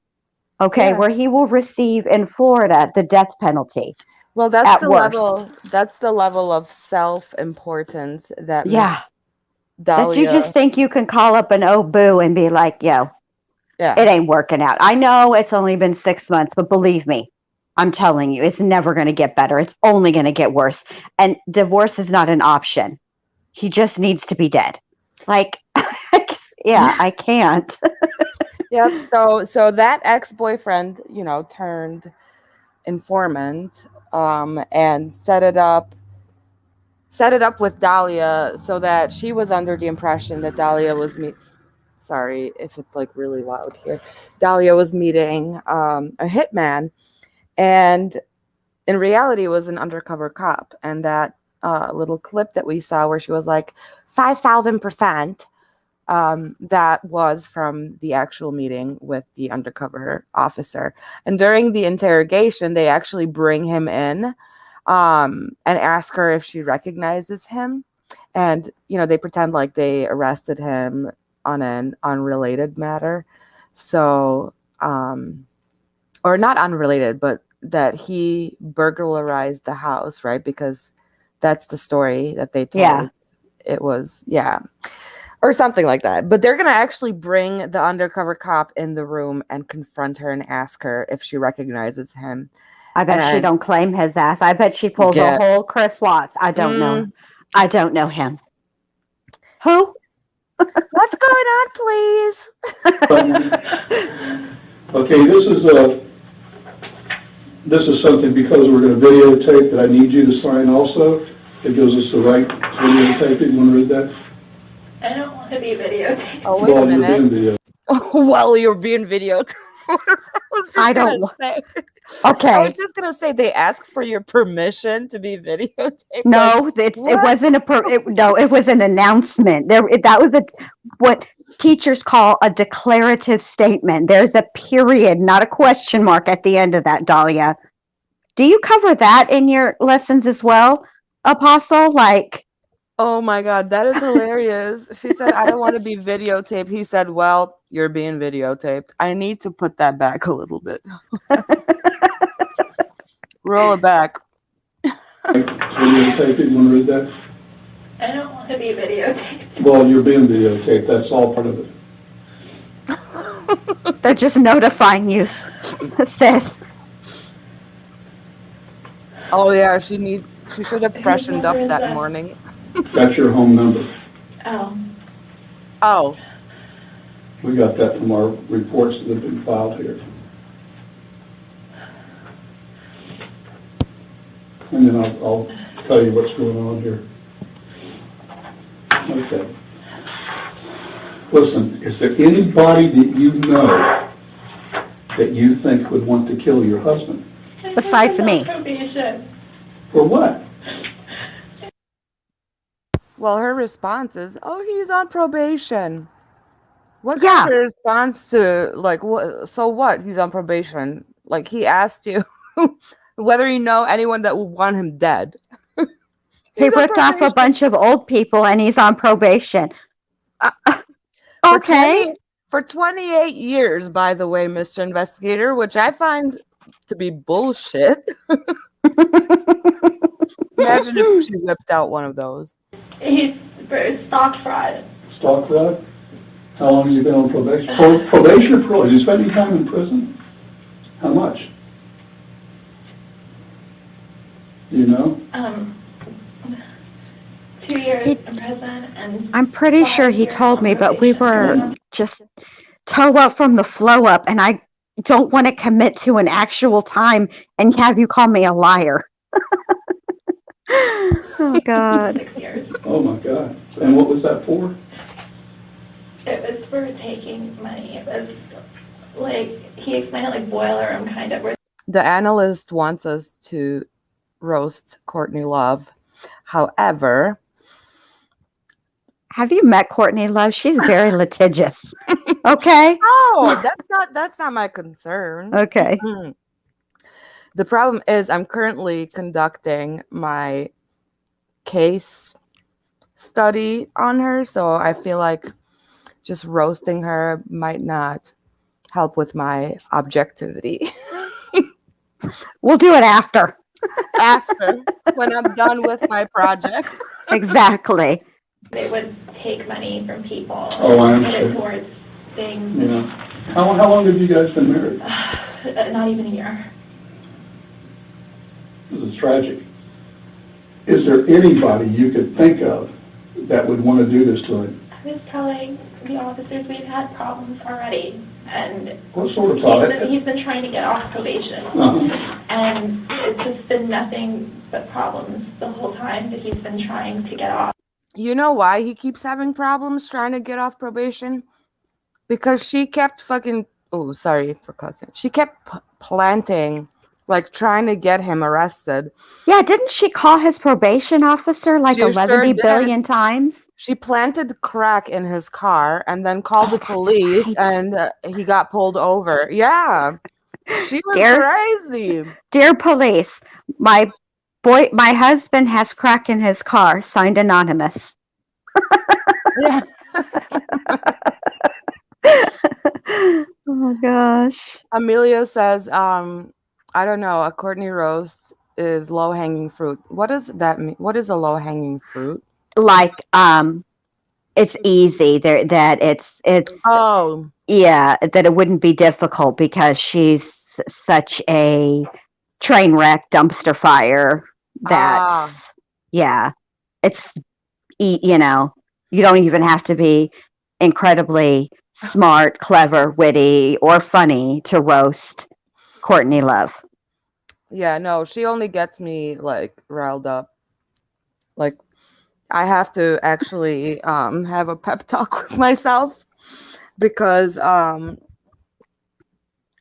okay, where he will receive in Florida the death penalty. Well, that's the level. That's the level of self-importance that. Yeah. Dalia. That you just think you can call up an boo and be like, yo, it ain't working out. I know it's only been 6 months, but believe me, I'm telling you, it's never going to get better. It's only going to get worse. And divorce is not an option. He just needs to be dead. Like, yeah, I can't. Yep. So that ex-boyfriend, turned informant and set it up with Dalia so that she was under the impression that Dalia was sorry if it's like really loud here. Dalia was meeting a hitman, and in reality it was an undercover cop. And that little clip that we saw where she was like 5,000%, that was from the actual meeting with the undercover officer. And during the interrogation, they actually bring him in and ask her if she recognizes him. And, they pretend like they arrested him on an unrelated matter. So, or not unrelated, but that he burglarized the house, right? Because that's the story that they told. Yeah. It was, or something like that. But they're going to actually bring the undercover cop in the room and confront her and ask her if she recognizes him. I bet she don't claim his ass. I bet she pulls a whole Chris Watts. I don't know. I don't know him. Who? What's going on, please? Okay, this is something because we're going to videotape that I need you to sign also. It gives us the right to videotape it. You want to read that? I don't want to be videotaped. Oh, wait a minute. While you're being videotaped. Okay. I was just gonna say they asked for your permission to be videotaped. No, it wasn't it was an announcement. That was what teachers call a declarative statement. There's a period, not a question mark at the end of that, Dalia. Do you cover that in your lessons as well, Apostle? Like, Oh my God, that is hilarious. She said, I don't want to be videotaped. He said, well, you're being videotaped. I need to put that back a little bit. Roll it back. Videotaped, you want to read that? I don't want to be videotaped. Well, you're being videotaped. That's all part of it. They're just notifying you, sis. Oh yeah, she should have freshened up that morning. That's your home number. Oh. Oh. We got that from our reports that have been filed here. And then I'll tell you what's going on here. Okay. Listen, is there anybody that you know that you think would want to kill your husband? Besides me. For what? Well, her response is, oh, he's on probation. What kind of response to, like, what? So what? He's on probation. Like, he asked you whether you know anyone that would want him dead. He ripped off a bunch of old people and he's on probation. Okay. For 28 years, by the way, Mr. Investigator, which I find to be bullshit. Imagine if she whipped out one of those. He's for stock fraud. Stock fraud? How long has he been on probation? Probation or parole? Is he spending time in prison? How much? Do you know? 2 years in prison and I'm pretty sure he told me, but we were just toe up from the flow up, and I don't want to commit to an actual time and have you call me a liar. Oh, God. 6 years. Oh, my God. And what was that for? It was for taking money. It was like, he explained it like boiler room kind of. The analyst wants us to roast Courtney Love. However, have you met Courtney Love? She's very litigious. Okay? Oh, that's not my concern. Okay. Mm-hmm. The problem is I'm currently conducting my case study on her, so I feel like just roasting her might not help with my objectivity. We'll do it after. After, when I'm done with my project. Exactly. They would take money from people Oh, I and put it understand. towards things. Yeah. How long have you guys been married? Not even a year. This is tragic. Is there anybody you could think of that would want to do this to him? I was telling the officers we've had problems already, and What sort of problem? he's been trying to get off probation, and it's just been nothing but problems the whole time that he's been trying to get off. You know why he keeps having problems trying to get off probation? Because she kept fucking... Oh, sorry for cussing. She kept planting, like trying to get him arrested. Yeah, didn't she call his probation officer like 11 billion times? She planted crack in his car and then called the police, and he got pulled over. Yeah, she was crazy. Dear police, my husband has crack in his car. Signed anonymous. Yeah. Oh my gosh. Amelia says, I don't know, a Courtney roast is low-hanging fruit. What does that mean? What is a low-hanging fruit? Like, it's easy there, that it's oh yeah, that it wouldn't be difficult because she's such a train wreck dumpster fire that yeah, it's, you know, you don't even have to be incredibly smart, clever, witty, or funny to roast Courtney Love. Yeah, no, she only gets me like riled up. Like, I have to actually have a pep talk with myself because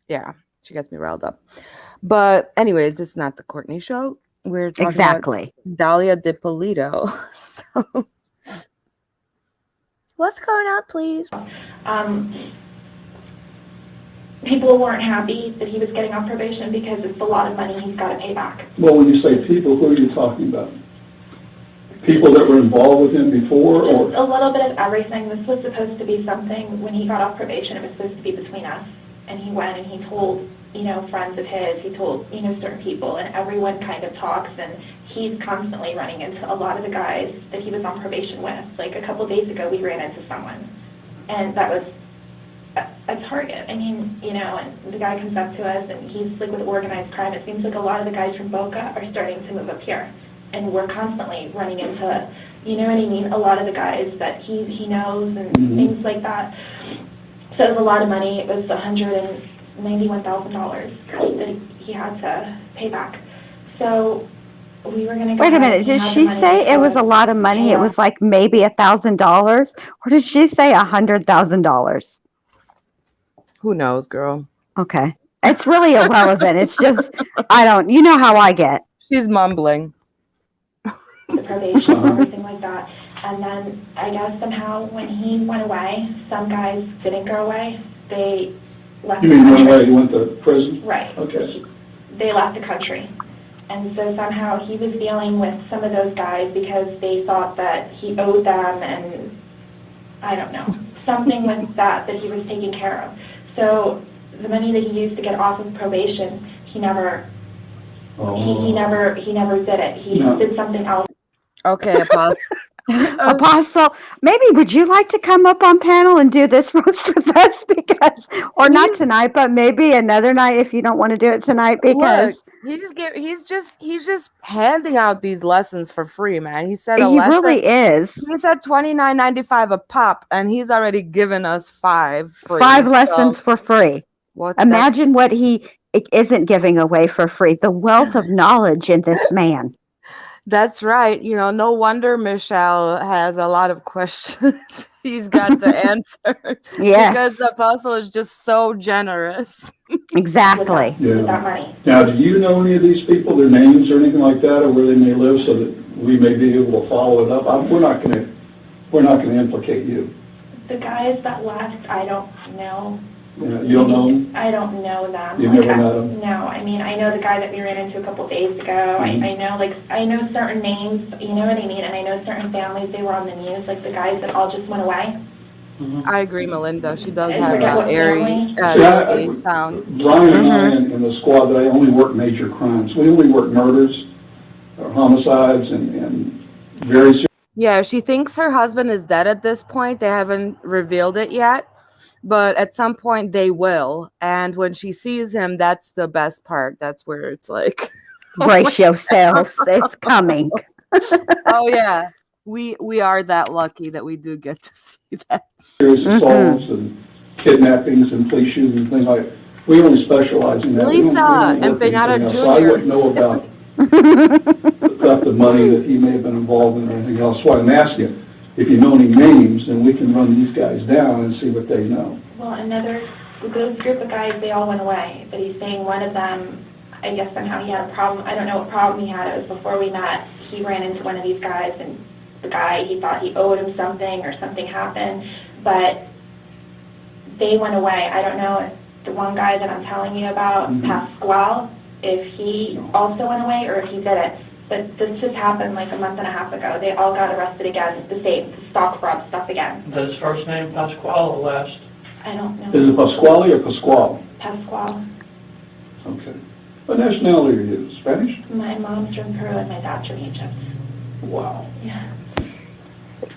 yeah, she gets me riled up. But anyways, this is not the Courtney show. We're talking about Dalia Dippolito. So what's going on, please? People weren't happy that he was getting off probation because it's a lot of money he's got to pay back. Well, when you say people, who are you talking about? people that were involved with him before, or? Just a little bit of everything. This was supposed to be something, when he got off probation, it was supposed to be between us. And he went and he told, friends of his, he told, certain people, and everyone kind of talks, and he's constantly running into a lot of the guys that he was on probation with. Like a couple days ago, we ran into someone, and that was a target. I mean, and the guy comes up to us, and he's like with organized crime. It seems like a lot of the guys from Boca are starting to move up here, and we're constantly running into, a lot of the guys that he knows and things like that. So it was a lot of money. It was $191,000 that he had to pay back. So we were going to. Wait a minute. Did she say it was a lot of money? Yeah. It was like maybe $1,000, or did she say $100,000? Who knows, girl? Okay, it's really irrelevant. It's just you know how I get. She's mumbling. The probation and everything like that. And then I guess somehow when he went away, some guys didn't go away. They left. You mean went away? He went to prison? Right. Okay. They left the country. And so somehow he was dealing with some of those guys because they thought that he owed them, and I don't know, something with that he was taking care of. So the money that he used to get off of probation, he never he never did it. He did something else. Okay, Apostle. Apostle, maybe would you like to come up on panel and do this roast with us? Because, or not tonight, but maybe another night if you don't want to do it tonight. Because he's just handing out these lessons for free, man. He said he really is. He said $29.95 a pop, and he's already given us 5 free. 5 lessons for free. Imagine what he isn't giving away for free. The wealth of knowledge in this man. That's right. No wonder Michelle has a lot of questions he's got to answer. Yes. Because the Apostle is just so generous. Exactly. With that money. Now, do you know any of these people, their names or anything like that, or where they may live, so that we may be able to follow it up? We're not going to implicate you. The guys that left, I don't know. You don't know them? I don't know them. You've never met them? No, I mean, I know the guy that we ran into a couple days ago. I know certain names, you know what I mean, and I know certain families, they were on the news, like the guys that all just went away. I agree, Melinda. She does have that airy sound. Brian and I in the squad, I only work major crimes. We only work murders or homicides and very serious. Yeah, she thinks her husband is dead at this point. They haven't revealed it yet. But at some point they will. And when she sees him, that's the best part. That's where it's like... Brace yourselves. It's coming. Oh, yeah. We are that lucky that we do get to see that. Serious assaults and kidnappings and police shootings and things like that. We only specialize in that. Lisa and Benata Jr. So I wouldn't know about the money that he may have been involved in or anything else. That's why I'm asking. If you know any names, then we can run these guys down and see what they know. Well, those group of guys, they all went away. But he's saying one of them, I guess somehow he had a problem. I don't know what problem he had. It was before we met. He ran into one of these guys, and the guy, he thought he owed him something or something happened. But they went away. I don't know if the one guy that I'm telling you about, Pasquale, if he also went away or if he didn't. But this just happened like a month and a half ago. They all got arrested again, the stock fraud stuff again. His first name Pasquale or last? I don't know. Is it Pasquale or Pasquale? Pasquale. Okay. What nationality are you? Spanish? My mom's from Peru and my dad's from Egypt. Wow. Yeah.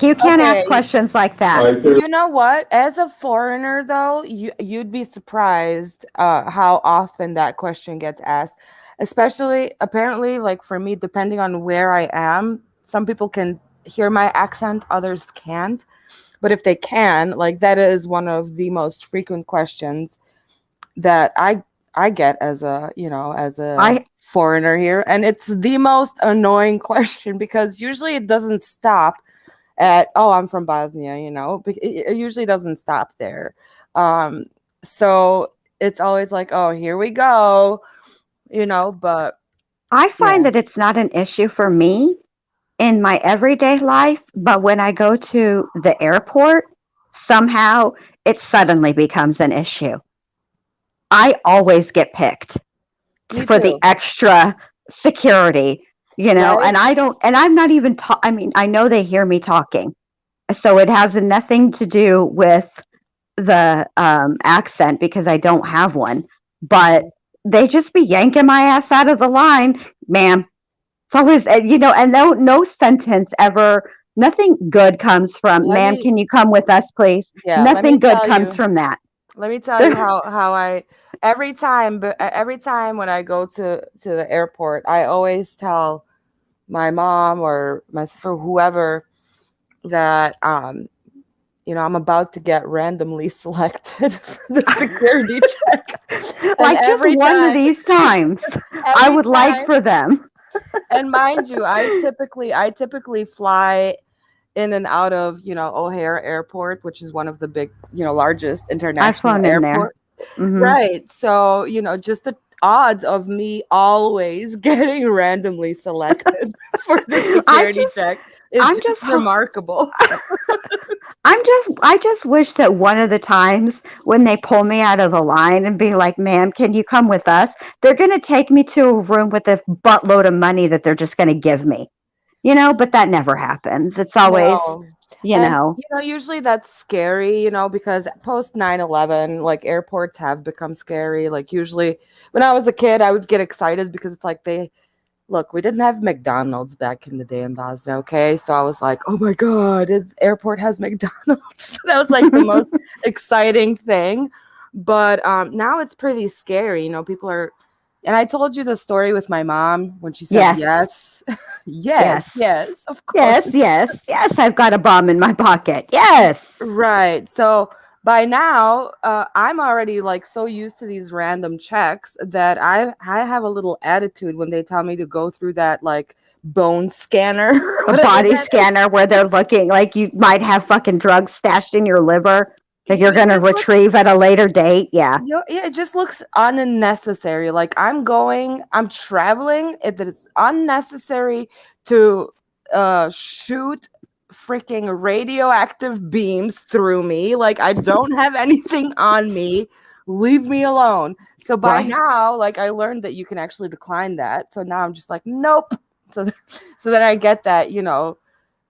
You can't ask questions like that. Right, you know what? As a foreigner, though, you'd be surprised how often that question gets asked. Especially, apparently, like for me, depending on where I am, some people can hear my accent, others can't. But if they can, like that is one of the most frequent questions that I get as a foreigner here. And it's the most annoying question because usually it doesn't stop at, oh, I'm from Bosnia, it usually doesn't stop there. So it's always like, oh, here we go. But I find that it's not an issue for me in my everyday life, but when I go to the airport, somehow it suddenly becomes an issue. I always get picked for the extra security. You know, Right? and I'm not even, I mean, I know they hear me talking. So it has nothing to do with the accent because I don't have one. But they just be yanking my ass out of the line, ma'am. It's always, you know, and no sentence ever, nothing good comes from, Let ma'am, me, can you come with us, please? yeah, let Nothing me good tell comes you. from that. Let me tell you how I every time when I go to the airport, I always tell my mom or my sister, whoever, that you know, I'm about to get randomly selected for the security check. And Like just one of these times, I would like for them. And mind you, I typically fly in and out of, you know, O'Hare Airport, which is one of the big, you know, largest I've international flown in there. airport. Right. So, you know, just the odds of me always getting randomly selected for the security check is just remarkable. I just wish that one of the times when they pull me out of the line and be like, ma'am, can you come with us? They're going to take me to a room with a buttload of money that they're just going to give me, you know, but that never happens. It's always, No. you And, know, you know, usually that's scary, you know, because post 9/11, like airports have become scary. Like usually when I was a kid, I would get excited because it's like look, we didn't have McDonald's back in the day in Bosnia, okay? So I was like, oh my God, the airport has McDonald's. That was like the most exciting thing. But now it's pretty scary. You know, people are, and I told you the story with my mom when she said yes. Yes, of course. Yes, I've got a bomb in my pocket. Yes. Right. So by now, I'm already like so used to these random checks that I have a little attitude when they tell me to go through that like bone scanner, A body scanner where they're looking like you might have fucking drugs stashed in your liver that you're going to retrieve at a later date. Yeah. Yeah, it just looks unnecessary. Like I'm traveling. It's unnecessary to shoot freaking radioactive beams through me. Like I don't have anything on me. Leave me alone. So by now, like I learned that you can actually decline that. So now I'm just like, nope. So then I get that, you know,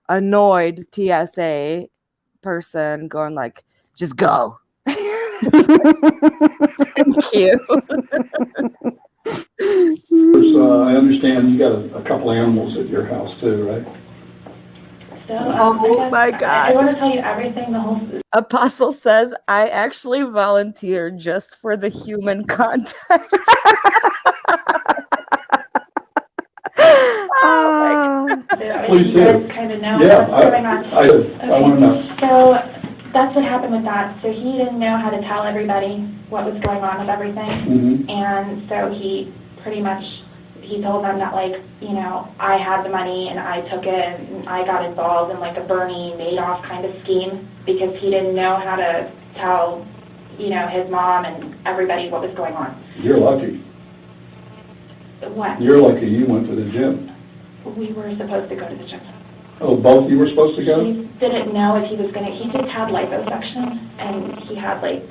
annoyed TSA person going like, just go. Thank you. I understand you got a couple animals at your house too, right? So, oh my God. I want to tell you everything, the whole... Apostle says, I actually volunteer just for the human contact. Please do. Kind of know yeah, what's going on. I want to know. So that's what happened with that. So he didn't know how to tell everybody what was going on with everything. And so he pretty much, he told them that, like, you know, I had the money and I took it and I got involved in like a Bernie Madoff kind of scheme because he didn't know how to tell, you know, his mom and everybody what was going on. You're lucky. What? You're lucky you went to the gym. We were supposed to go to the gym. Oh, both of you were supposed to go? He didn't know if he was going to, he just had liposuction and he had like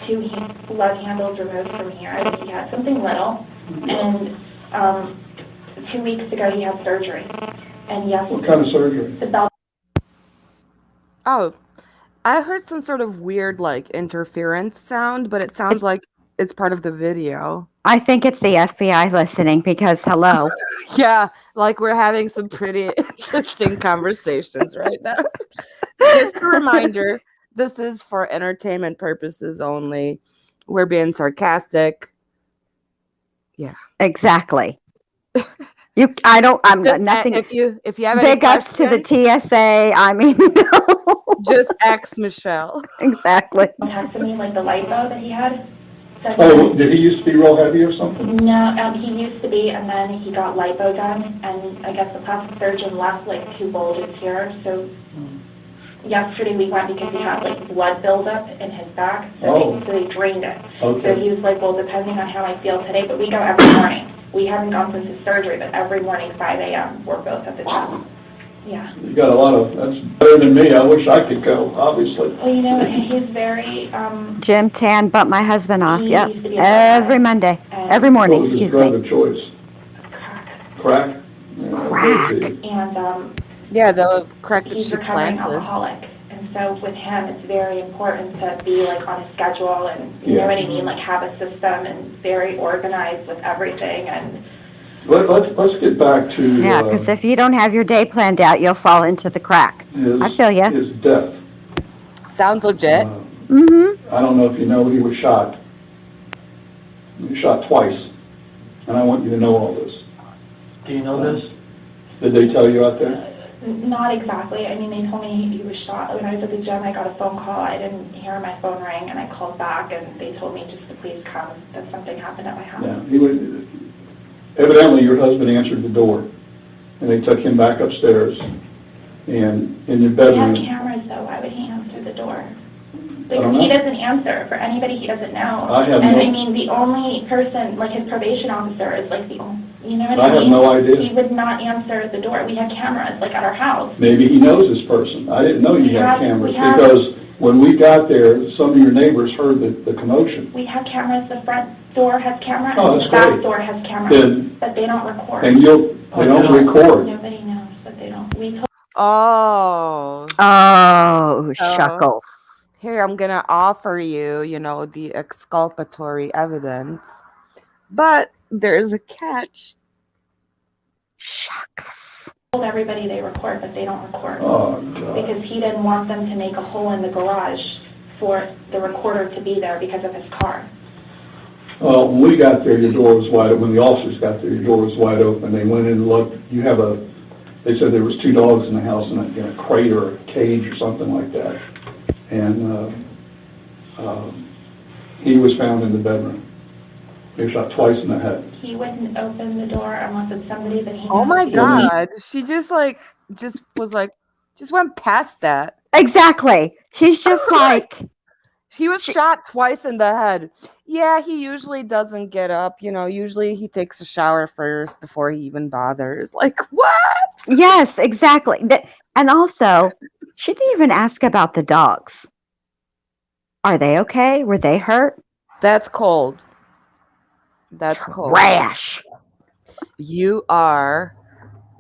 2 blood handles removed from here. I think he had something little. And 2 weeks ago he had surgery. And yes. What kind of surgery? The belt. Oh, I heard some sort of weird like interference sound, but it sounds like it's part of the video. I think it's the FBI listening because hello. Yeah, like we're having some pretty interesting conversations right now. Just a reminder, this is for entertainment purposes only. We're being sarcastic. Yeah. Exactly. I'm just, nothing. If you have big any ups to the TSA. I mean, just ask Michelle. Exactly. He texted me like the lipo that he had. Oh, did he used to be real heavy or something? No, he used to be, and then he got lipo done, and I guess the plastic surgeon left like 2 bulges here. So yesterday we went because he had like blood buildup in his back, so they drained it. Okay. So he was like, well, depending on how I feel today, but we go every morning. We haven't gone since his surgery, but every morning 5 a.m. we're both at the gym. Yeah. You got a lot of, that's better than me. I wish I could go, obviously. Well, you know, he's very... Jim Tan bumped my husband off, yep. Every Monday. Every morning, What was his excuse drug me. of choice? Crack. crack. And yeah, the crack that he's she recovering planted. alcoholic. And so with him, it's very important to be like on a schedule and, you know what I mean, like have a system and very organized with everything. And let's get back to Yeah, because if you don't have your day planned out, you'll fall into the crack. I feel you. his death. Sounds legit. I don't know if you know, he was shot. He was shot twice. And I want you to know all this. Do you know this? Did they tell you out there? not exactly. I mean, they told me he was shot. When I was at the gym, I got a phone call. I didn't hear my phone ring, and I called back, and they told me just to please come, that something happened at my house. Yeah, he would, evidently your husband answered the door, and they took him back upstairs. And in your bedroom... We have cameras, though. Why would he answer the door? Because he doesn't answer for anybody he doesn't know. I mean, the only person, like his probation officer, is like the only, you know what I mean? I have no idea. He would not answer the door. We had cameras, like at our house. Maybe he knows this person. I didn't know you had cameras because when we got there, some of your neighbors heard the commotion. We have cameras. The front door has cameras. Oh, the back door has cameras, but they don't record. And they don't record. Nobody knows, but they don't. We Oh, shuckles. Here, I'm going to offer you, the exculpatory evidence. But there's a catch. Shucks. told everybody they record, but they don't record. Oh, God. Because he didn't want them to make a hole in the garage for the recorder to be there because of his car. Well, when we got there, your door was wide open. When the officers got there, your door was wide open. They went in and looked. They said there was 2 dogs in the house in a crate or a cage or something like that. And he was found in the bedroom. He was shot twice in the head. He wouldn't open the door unless it's somebody that he Oh knows. my God. She just went past that. Exactly. She's just like... He was shot twice in the head. Yeah, he usually doesn't get up. Usually he takes a shower first before he even bothers. Like, what? Yes, exactly. And also, she didn't even ask about the dogs. Are they okay? Were they hurt? That's cold. That's cold. Trash. You are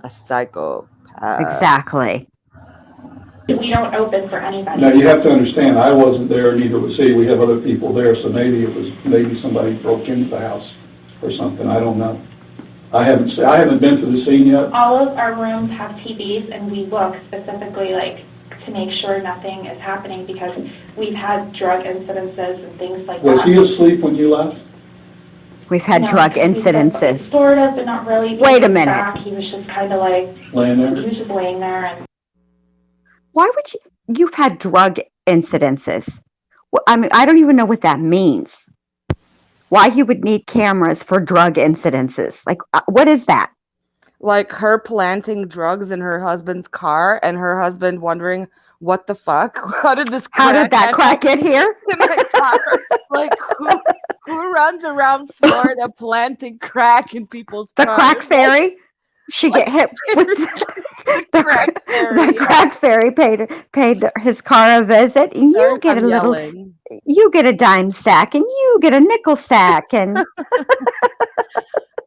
a psychopath. Exactly. We don't open for anybody. Now, you have to understand, I wasn't there, neither was he. We have other people there, so maybe somebody broke into the house or something. I don't know. I haven't been to the scene yet. All of our rooms have TVs, and we look specifically to make sure nothing is happening because we've had drug incidences and things like that. Was he asleep when you left? We've had drug incidences. Sort of, but not really. Wait a minute. Back, he was just kind of like... Laying there? He was just laying there. And why would you've had drug incidences? I mean, I don't even know what that means. Why you would need cameras for drug incidences? Like, what is that? Like her planting drugs in her husband's car and her husband wondering, what the fuck? How did that crack get here? In my car? Like, who runs around Florida planting crack in people's cars? The crack fairy? She get hit with the crack fairy. The crack fairy paid his car a visit, and you get you get a dime sack, and you get a nickel sack, and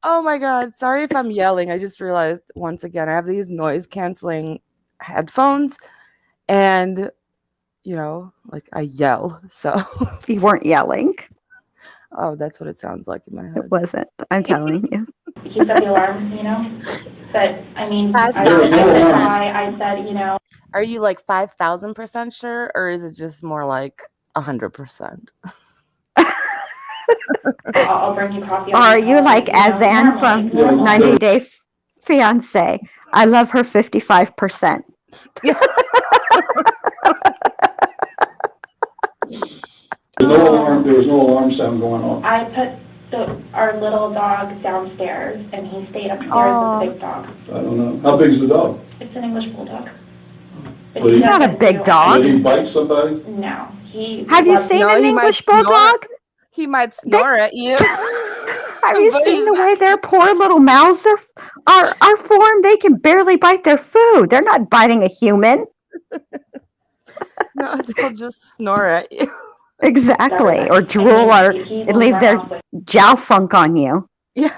oh my God! Sorry if I'm yelling. I just realized once again I have these noise canceling headphones, and I yell. So you weren't yelling. Oh, that's what it sounds like in my head. It wasn't. I'm telling you. Keep up the alarm, But, I mean, I said, Are you like 5,000% sure, or is it just more like 100%? I'll bring you coffee. Or are you like Azan from 90 Day Fiancé? I love her 55%. There was no alarm sound going on. I put our little dog downstairs, and he stayed upstairs with the big dog. I don't know. How big is the dog? It's an English bulldog. He's not a big dog. Did he bite somebody? No. Have you seen an English bulldog? He might snore at you. Have you seen the way their poor little mouths are formed? They can barely bite their food. They're not biting a human. No, they'll just snore at you. Exactly, or drool, or leave their jowl funk on you. Yeah.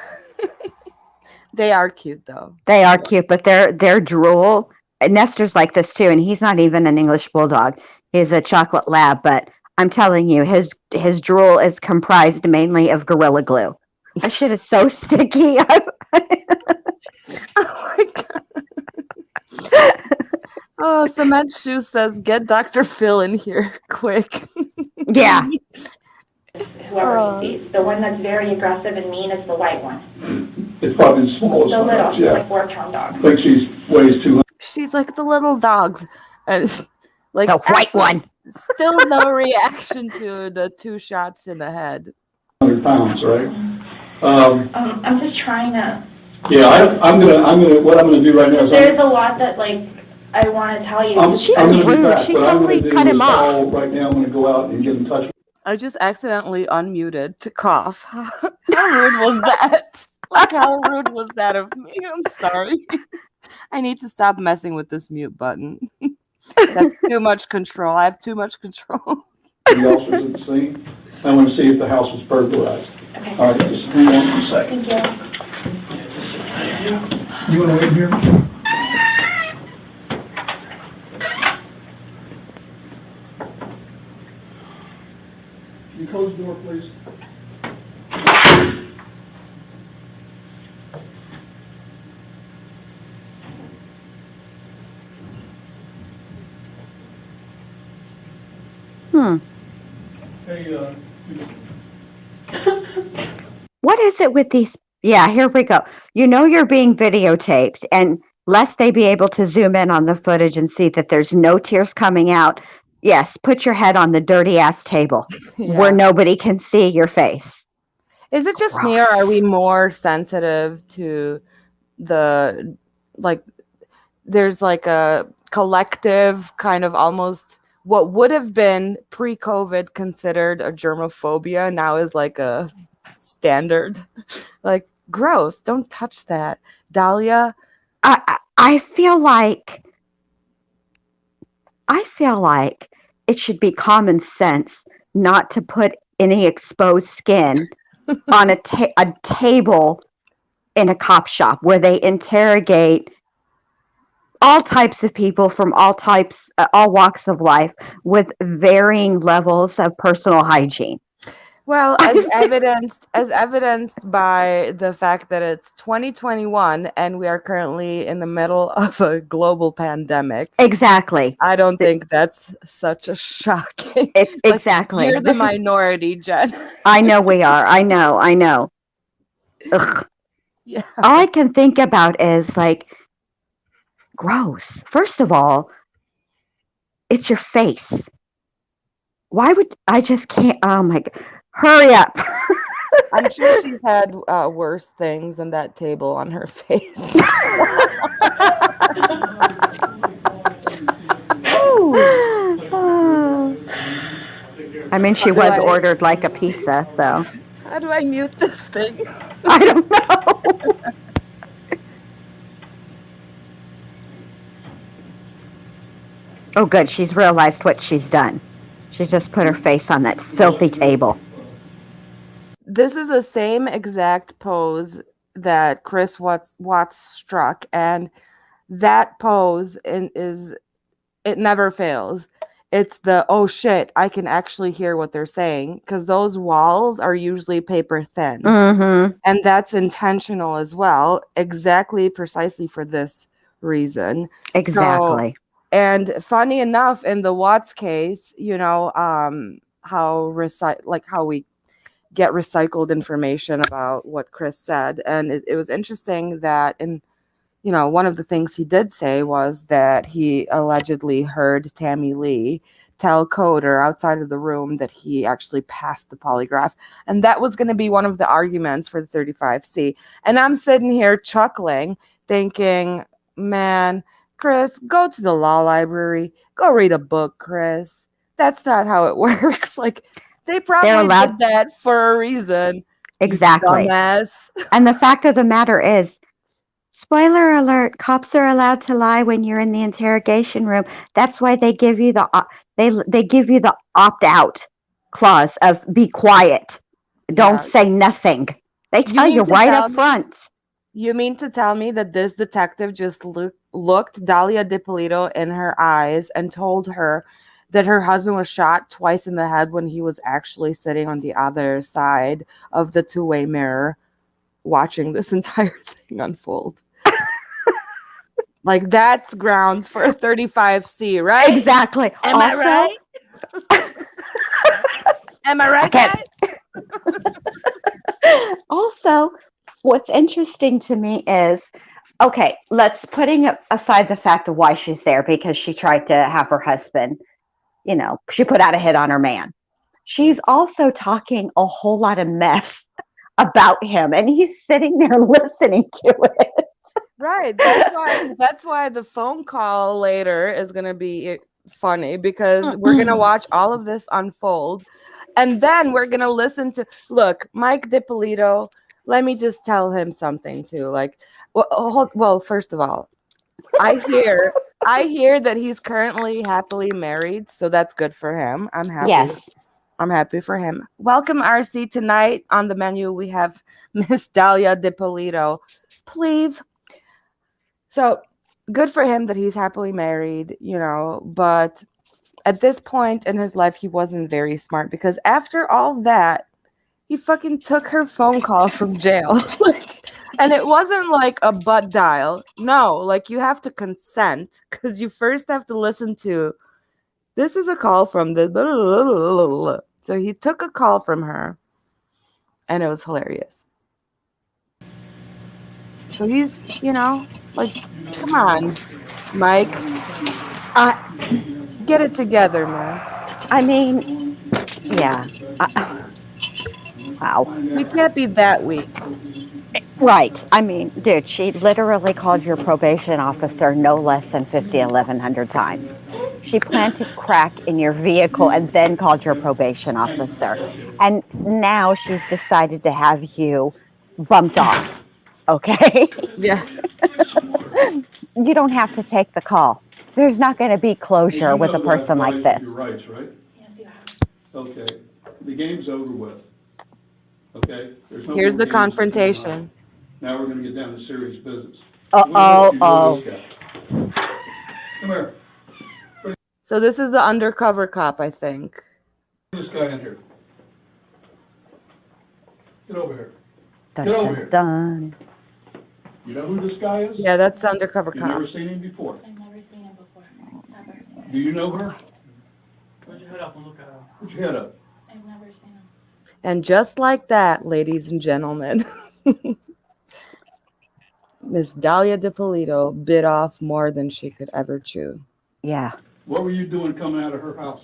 They are cute, though. They are cute, but their drool. Nestor's like this too, and he's not even an English bulldog. He's a chocolate lab, but I'm telling you, his drool is comprised mainly of Gorilla Glue. That shit is so sticky. Oh my god. Oh, Cement Shoe says, "Get Dr. Phil in here quick." Yeah. Whoever he sees. The one that's very aggressive and mean is the white one. It's probably the smallest The one. little, Yeah. like 4-pound dog. I think she weighs 200. She's like the little dogs. And like the white one. Still no reaction to the 2 shots in the head. 100 pounds, right? I'm just trying to. Yeah, what I'm gonna do right now is There's a lot that like I want to tell you. She's I'm gonna be rude. back, She what I'm totally gonna do cut him is off. right now I'm gonna go out and get in touch. I just accidentally unmuted to cough. How rude was that? Like, how rude was that of me? I'm sorry. I need to stop messing with this mute button. That's too much control. I have too much control. The officers at the scene. I want to see if the house was burglarized. Okay. All right, just hang on for a second. Thank you. You want to wait here? Can you close the door, please? Hey, What is it with these? Yeah, here we go. You know you're being videotaped, and lest they be able to zoom in on the footage and see that there's no tears coming out, yes, put your head on the dirty ass table where nobody can see your face. Is it just me, or are we more sensitive to the, like, there's like a collective kind of almost what would have been pre-COVID considered a germophobia now is like a standard, like, gross, don't touch that. Dalia? I feel like it should be common sense not to put any exposed skin on a table in a cop shop where they interrogate all types of people from all walks of life with varying levels of personal hygiene. Well, as evidenced by the fact that it's 2021 and we are currently in the middle of a global pandemic. Exactly. I don't think that's such a shocking. Exactly. You're the minority, Jen. I know we are. I know. Ugh. Yeah. All I can think about is like, gross. First of all, it's your face. Why would I just can't? Oh my God. Hurry up. I'm sure she's had worse things than that table on her face. I mean, she was ordered like a pizza, so. How do I mute this thing? I don't know. Oh, good. She's realized what she's done. She's just put her face on that filthy table. This is the same exact pose that Chris Watts struck, and that pose it never fails. It's the, oh shit, I can actually hear what they're saying, because those walls are usually paper thin. Mm-hmm. And that's intentional as well, precisely for this reason. Exactly. And funny enough, in the Watts case, you know, how we get recycled information about what Chris said. And it was interesting that one of the things he did say was that he allegedly heard Tammy Lee tell Coder outside of the room that he actually passed the polygraph. And that was going to be one of the arguments for the 35C. And I'm sitting here chuckling, thinking, man, Chris, go to the law library. Go read a book, Chris. That's not how it works. Like, they probably did that for a reason. Exactly. And the fact of the matter is, spoiler alert, cops are allowed to lie when you're in the interrogation room. That's why they give you the they give you the opt-out clause of be quiet. Don't say nothing. They tell you right up front. You mean to tell me that this detective just looked Dalia Dippolito in her eyes and told her that her husband was shot twice in the head when he was actually sitting on the other side of the two-way mirror watching this entire thing unfold? Like, that's grounds for a 35C, right? Exactly. Am I right? Am I right, guys? Also, what's interesting to me is, okay, let's putting aside the fact of why she's there, because she tried to have her husband, she put out a hit on her man. She's also talking a whole lot of mess about him, and he's sitting there listening to it. Right. That's why the phone call later is going to be funny, because we're going to watch all of this unfold. And then we're going to listen to, look, Mike Dippolito, let me just tell him something too. Like, well, first of all, I hear that he's currently happily married, so that's good for him. I'm happy. Yes. I'm happy for him. Welcome, RC. Tonight on the menu, we have Miss Dalia Dippolito. Please. So good for him that he's happily married, but at this point in his life, he wasn't very smart, because after all that, he fucking took her phone call from jail. And it wasn't like a butt dial. No, like, you have to consent, because you first have to listen to, this is a call from the blah, blah, blah, blah, blah. So he took a call from her, and it was hilarious. So he's, like, come on, Mike. Get it together, man. I mean, yeah. Wow. You can't be that weak. Right. I mean, dude, she literally called your probation officer no less than 1,100 times. She planted crack in your vehicle and then called your probation officer. And now she's decided to have you bumped off. Okay? Yeah. You don't have to take the call. There's not going to be closure with a person like this. Your rights, right? Okay. The game's over with. Okay? Here's the confrontation. Now we're going to get down to serious business. Oh. Come here. So this is the undercover cop, I think. This guy in here. Get over here. Get over here. Dun. You know who this guy is? Yeah, that's the undercover cop. You've never seen him before? I've never seen him before. Ever. Do you know her? Put your head up and look at her. Put your head up. I've never seen him. And just like that, ladies and gentlemen, Miss Dalia Dippolito bit off more than she could ever chew. Yeah. What were you doing coming out of her house?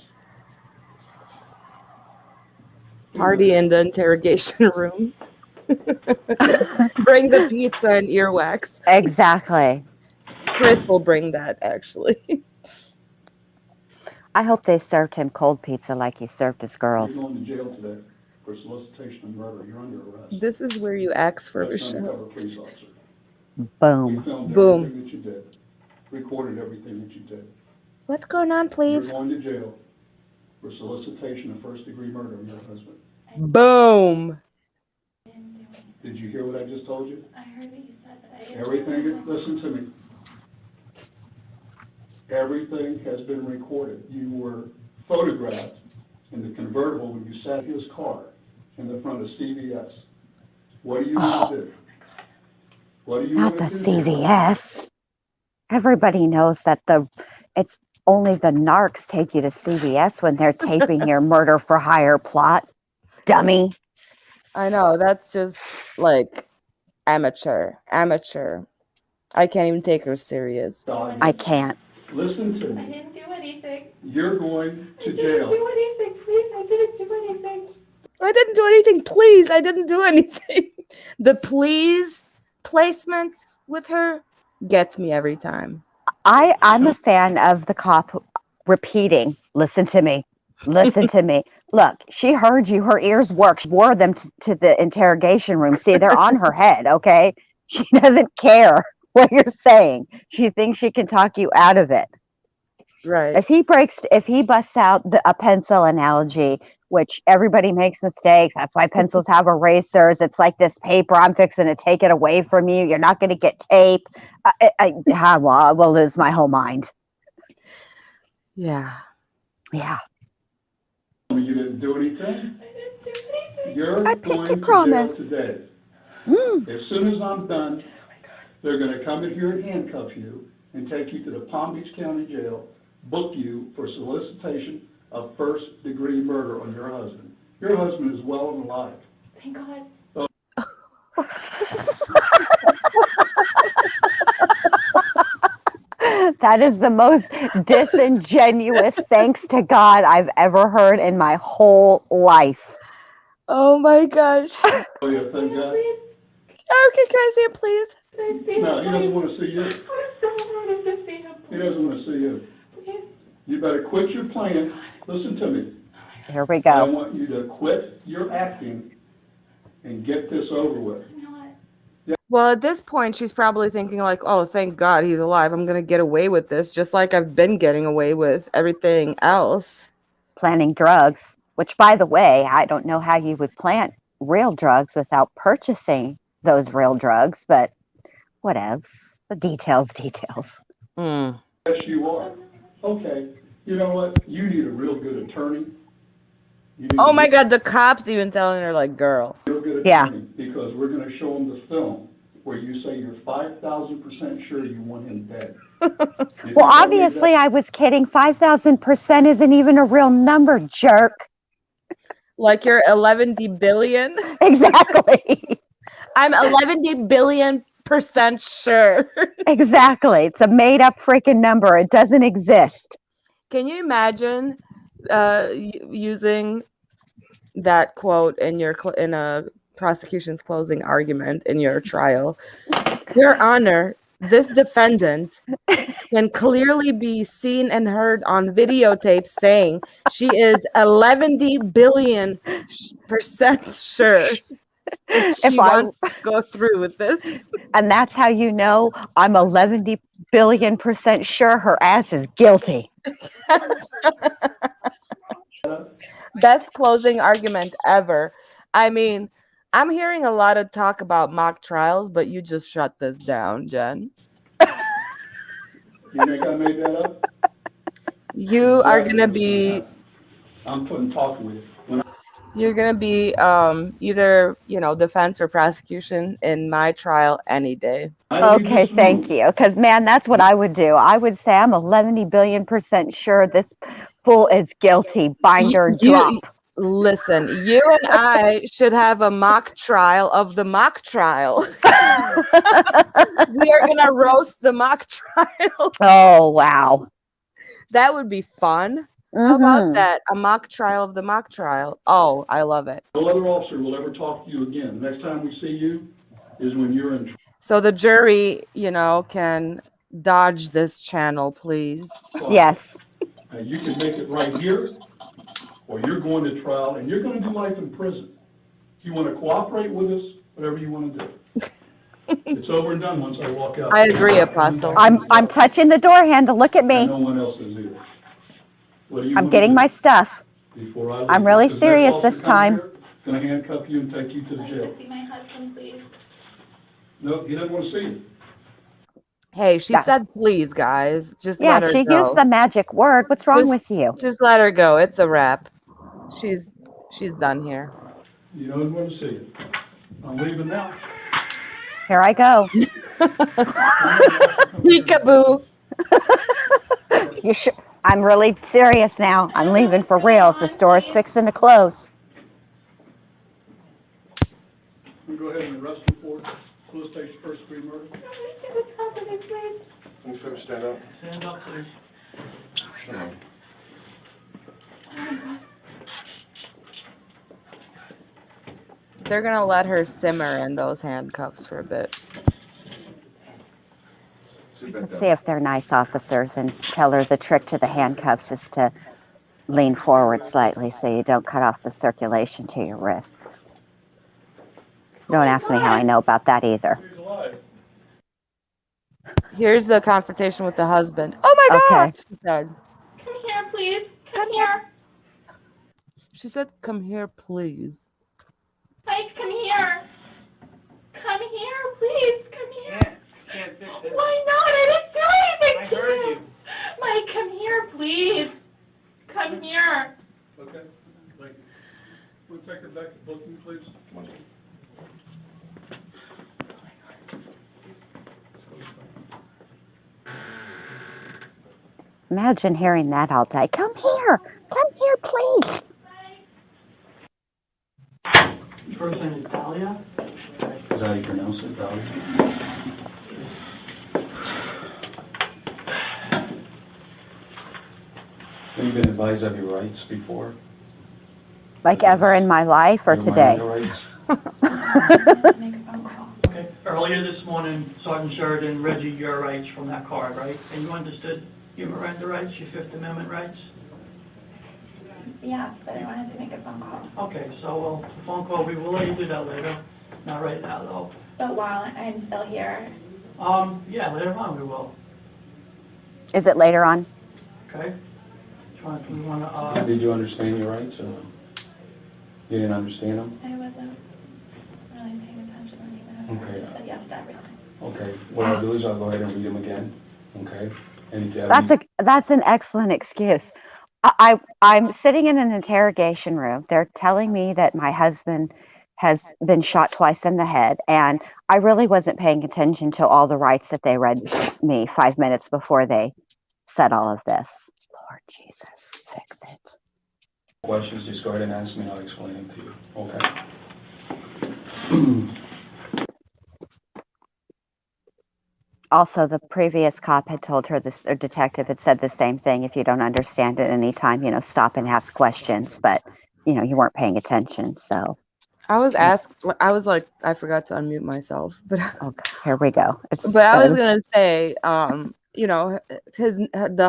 Party in the interrogation room. Bring the pizza and earwax. Exactly. Chris will bring that, actually. I hope they served him cold pizza like he served his girls. You're going to jail today for solicitation and murder. You're under arrest. This is where you ask for That's a undercover Boom. police officer. Boom. We filmed Boom. everything that you did. Recorded everything that you did. What's going on, please? You're going to jail for solicitation of first-degree murder of your husband. Boom. Did you hear what I just told you? I heard what you said, but I didn't. Everything, listen to me. Everything has been recorded. You were photographed in the convertible when you sat in his car in the front of CVS. What do you want to do? What do you Not want the to do? CVS. Everybody knows that it's only the narcs take you to CVS when they're taping your murder for hire plot. Dummy. I know, that's just like amateur. I can't even take her serious. I can't. Listen to I me. didn't do anything. You're going to I jail. didn't do anything, please. I didn't do anything. I didn't do anything, please. I didn't do anything. The please placement with her gets me every time. I'm a fan of the cop repeating, listen to me. Listen to me. Look, she heard you. Her ears work. She wore them to the interrogation room. See, they're on her head, okay? She doesn't care what you're saying. She thinks she can talk you out of it. Right. If he busts out a pencil analogy which everybody makes mistakes. That's why pencils have erasers. It's like this paper. I'm fixing to take it away from you. You're not going to get tape. We'll lose my whole mind. Yeah. Yeah. You didn't do anything? You're I going pinky to promise. jail today. As soon as I'm done, they're going to come in here and handcuff you and take you to the Palm Beach County Jail, book you for solicitation of first-degree murder on your husband. Your husband is well and alive. Thank God. That is the most disingenuous thanks to God I've ever heard in my whole life. Oh my gosh. Oh yeah, thank God. Okay, can I see him, please? No, he doesn't want to see you. He doesn't want to see you. You better quit your plan. Listen to me. Here we I go. want you to quit your acting and get this over with. Well, at this point, she's probably thinking like, oh, thank God he's alive. I'm going to get away with this, just like I've been getting away with everything else. Planting drugs, which, by the way, I don't know how you would plant real drugs without purchasing those real drugs, but whatevs. The details. Yes, you are. Okay. You know what? You need a real good attorney. Oh my God, the cops even telling her like, girl. Real good attorney, because we're going to show them the film where you say you're 5,000% sure you want him dead. Well, obviously I was kidding. 5,000% isn't even a real number, jerk. Like you're 11 billion? Exactly. I'm 11 billion% sure. Exactly. It's a made up freaking number. It doesn't exist. Can you imagine using that quote in a prosecution's closing argument in your trial? Your Honor, this defendant can clearly be seen and heard on videotape saying she is 11 billion% sure that she wants to go through with this. And that's how you know I'm 11 billion% sure her ass is guilty. Best closing argument ever. I mean, I'm hearing a lot of talk about mock trials, but you just shut this down, Jen. You think I made that up? You are going to be... I'm putting talk with you. You're going to be either, defense or prosecution in my trial any day. Okay, thank you. Because, man, that's what I would do. I would say I'm 11 billion% sure this fool is guilty. Binder drop. Listen, you and I should have a mock trial of the mock trial. We are going to roast the mock trial. Oh, wow. That would be fun. How about that? A mock trial of the mock trial. Oh, I love it. No other officer will ever talk to you again. Next time we see you is when you're in. So the jury, can dodge this channel, please. Yes. You can make it right here, or you're going to trial, and you're going to do life in prison. If you want to cooperate with us, whatever you want to do. It's over and done once I walk out. I agree, Apostle. I'm touching the door handle. Look at me. No one else is either. I'm getting my stuff. I'm really serious this time. Going to handcuff you and take you to the jail. See my husband, please. No, he doesn't want to see you. Hey, she said please, guys. Just let her go. Yeah, she used the magic word. What's wrong with you? Just let her go. It's a wrap. She's done here. You don't want to see you. I'm leaving now. Here I go. Peekaboo. You should. I'm really serious now. I'm leaving for reals. The store's fixing to close. We'll go ahead and arrest him for solicitation of first-degree murder. Can you folks stand up? Stand up, please. They're going to let her simmer in those handcuffs for a bit. Let's see if they're nice officers and tell her the trick to the handcuffs is to lean forward slightly so you don't cut off the circulation to your wrists. Don't ask me how I know about that either. Here's the confrontation with the husband. Oh my God, she said. Come here, please. Come here. She said, "Come here, please." Mike, come here. Come here, please. Come here. Can't fix it. Why not? I didn't do anything I to heard you. you. Mike, come here, please. Come here. Okay, thank you. We'll take her back to booking, please. Come on. Imagine hearing that all day. Come here, please. Your first name is Dalia? Is that how you pronounce it, Dalia? Have you been advised of your rights before? Like ever in my life or Your today? Miranda rights? Okay. Earlier this morning, Sergeant Sheridan read you your rights from that card, right? And you understood your Miranda rights, your Fifth Amendment rights? Yeah, but I wanted to make a phone call. Okay, so the phone call, we will let you do that later. Not right now, though. But while I'm still here, Yeah, later on we will. Is it later on? Okay? We want to, Did you understand your rights or no? You didn't understand them? I wasn't really paying attention when Okay. you said yes to everything. Okay, what I'll do is I'll go ahead and read them again, okay? And if you have any- That's an excellent excuse. I'm sitting in an interrogation room. They're telling me that my husband has been shot twice in the head, and I really wasn't paying attention to all the rights that they read me 5 minutes before they said all of this. Lord Jesus, fix it. questions, just go ahead and ask me and I'll explain them to you, okay? Also, the previous cop had told her this, or detective had said the same thing. If you don't understand at any time, stop and ask questions. But, you weren't paying attention. So I was asked, I was like, I forgot to unmute myself, but okay, here we go. But I was going to say, the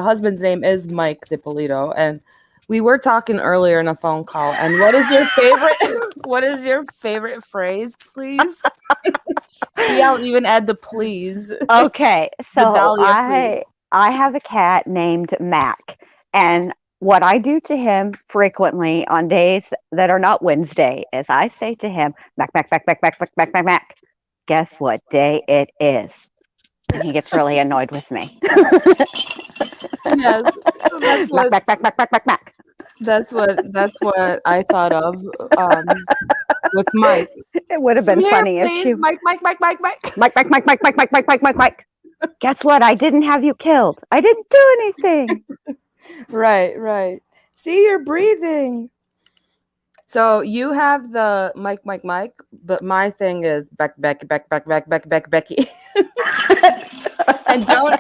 husband's name is Mike Dippolito, and we were talking earlier in a phone call. And what is your favorite? What is your favorite phrase, please? See, I'll even add the please. Okay, so Dalia, I have a cat named Mac, and what I do to him frequently on days that are not Wednesday is I say to him, Mac, Mac, Mac, Mac, Mac, Mac, Mac, Mac, Mac. Guess what day it is? And he gets really annoyed with me. Yes, that's what, Mac, Mac, Mac, Mac, Mac, Mac. That's what I thought of with Mike. It would have been funny if she Mike. Mike, Mike, Mike, Mike, Mike, Mike, Mike, Mike, Mike, Mike, Mike, Mike. Guess what? I didn't have you killed. I didn't do anything. Right. See, you're breathing. So you have the Mike, but my thing is Becky. And don't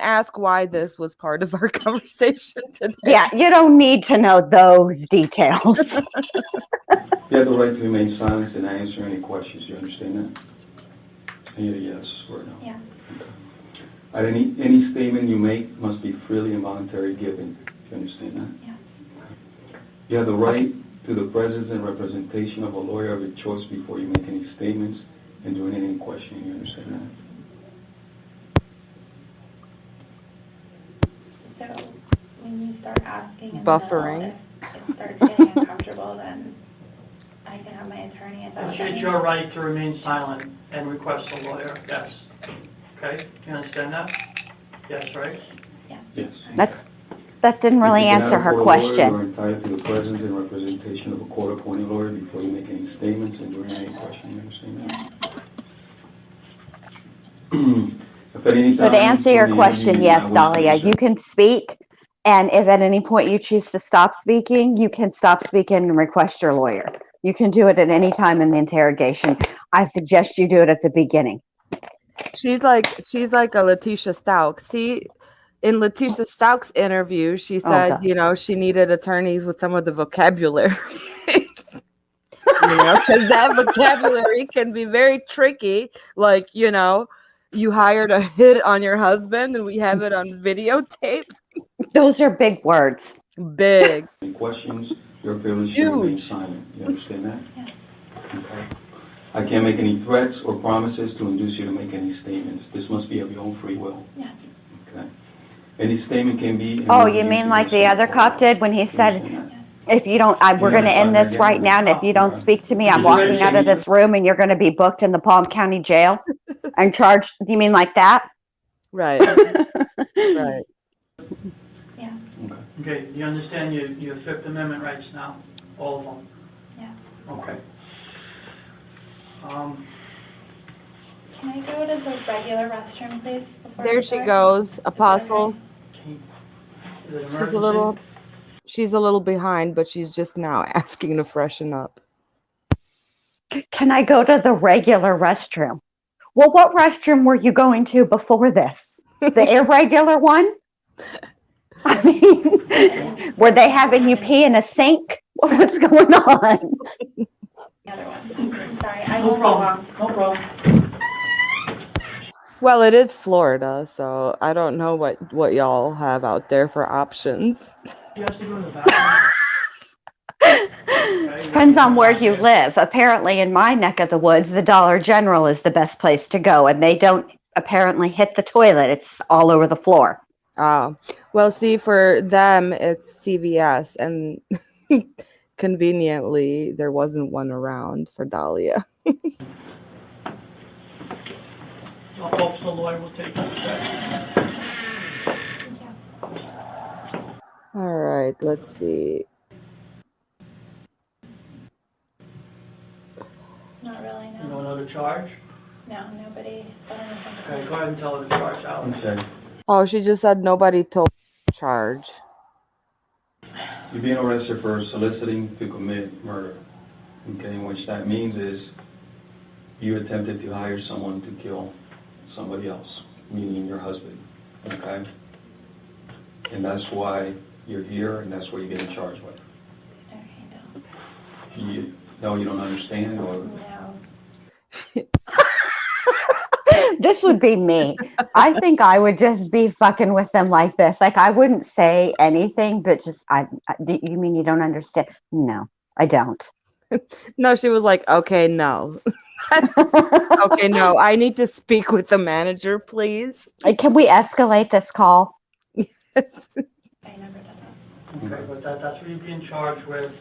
ask why this was part of our conversation today. Yeah, you don't need to know those details. You have the right to remain silent and answer any questions. You understand that? And you're a yes or no? Yeah. Okay. Any statement you make must be freely and voluntarily given. You understand that? Yeah. You have the right to the presence and representation of a lawyer of your choice before you make any statements and during any questioning. You understand that? So when you start asking in buffering, if it starts getting uncomfortable, then I can have my attorney at that It's your right to remain silent and request a lawyer, yes. Okay, you understand that? Yes, right? Yes. That didn't really answer her question. You are entitled to the presence and representation of a court-appointed lawyer before you make any statements and during any questioning. You understand that? So to answer your question, yes, Dalia, you can speak, and if at any point you choose to stop speaking, you can stop speaking and request your lawyer. You can do it at any time in the interrogation. I suggest you do it at the beginning. She's like a Letitia Stout. See, in Letitia Stout's interview, she said, she needed attorneys with some of the vocabulary. Because that vocabulary can be very tricky. Like, you hired a hit on your husband and we have it on videotape. Those are big words. Big. Any questions, your privilege to remain silent. You understand that? Yeah. Okay. I can't make any threats or promises to induce you to make any statements. This must be of your own free will. Yeah. Okay. Any statement can be... Oh, you mean like the other cop did when he said, If you don't, we're going to end this right now. And if you don't speak to me, I'm walking out of this room and you're going to be booked in the Palm County Jail and charged. Do you mean like that? Right. Right. Yeah. Okay, you understand your Fifth Amendment rights now? All of them? Yeah. Okay. Can I go to the regular restroom, please? There she goes, Apostle. Is it She's a emergency? she's a little behind, but she's just now asking to freshen up. Can I go to the regular restroom? Well, what restroom were you going to before this? The irregular one? I mean, were they having you pee in a sink? What was going on? The other one. Sorry, I No won't problem. No problem. Well, it is Florida, so I don't know what y'all have out there for options. You have to go to the bathroom. Depends on where you live. Apparently, in my neck of the woods, the Dollar General is the best place to go, and they don't apparently hit the toilet. It's all over the floor. Oh, well, see, for them, it's CVS, and conveniently, there wasn't one around for Dalia. I hope the lawyer will take it. All right, let's see. Not really, no. You don't know the charge? No, nobody said anything. Okay, go ahead and tell her the charge, Alex. Okay. Oh, she just said nobody told charge. You're being arrested for soliciting to commit murder. Okay, which that means is you attempted to hire someone to kill somebody else, meaning your husband. Okay? And that's why you're here, and that's what you're getting charged with. Okay, No, you don't understand, or no. This would be me. I think I would just be fucking with them like this. Like, I wouldn't say anything, but just, you mean you don't understand? No, I don't. No, she was like, okay, no. Okay, no, I need to speak with the manager, please. Can we escalate this call? Okay, but that's what you're being charged with,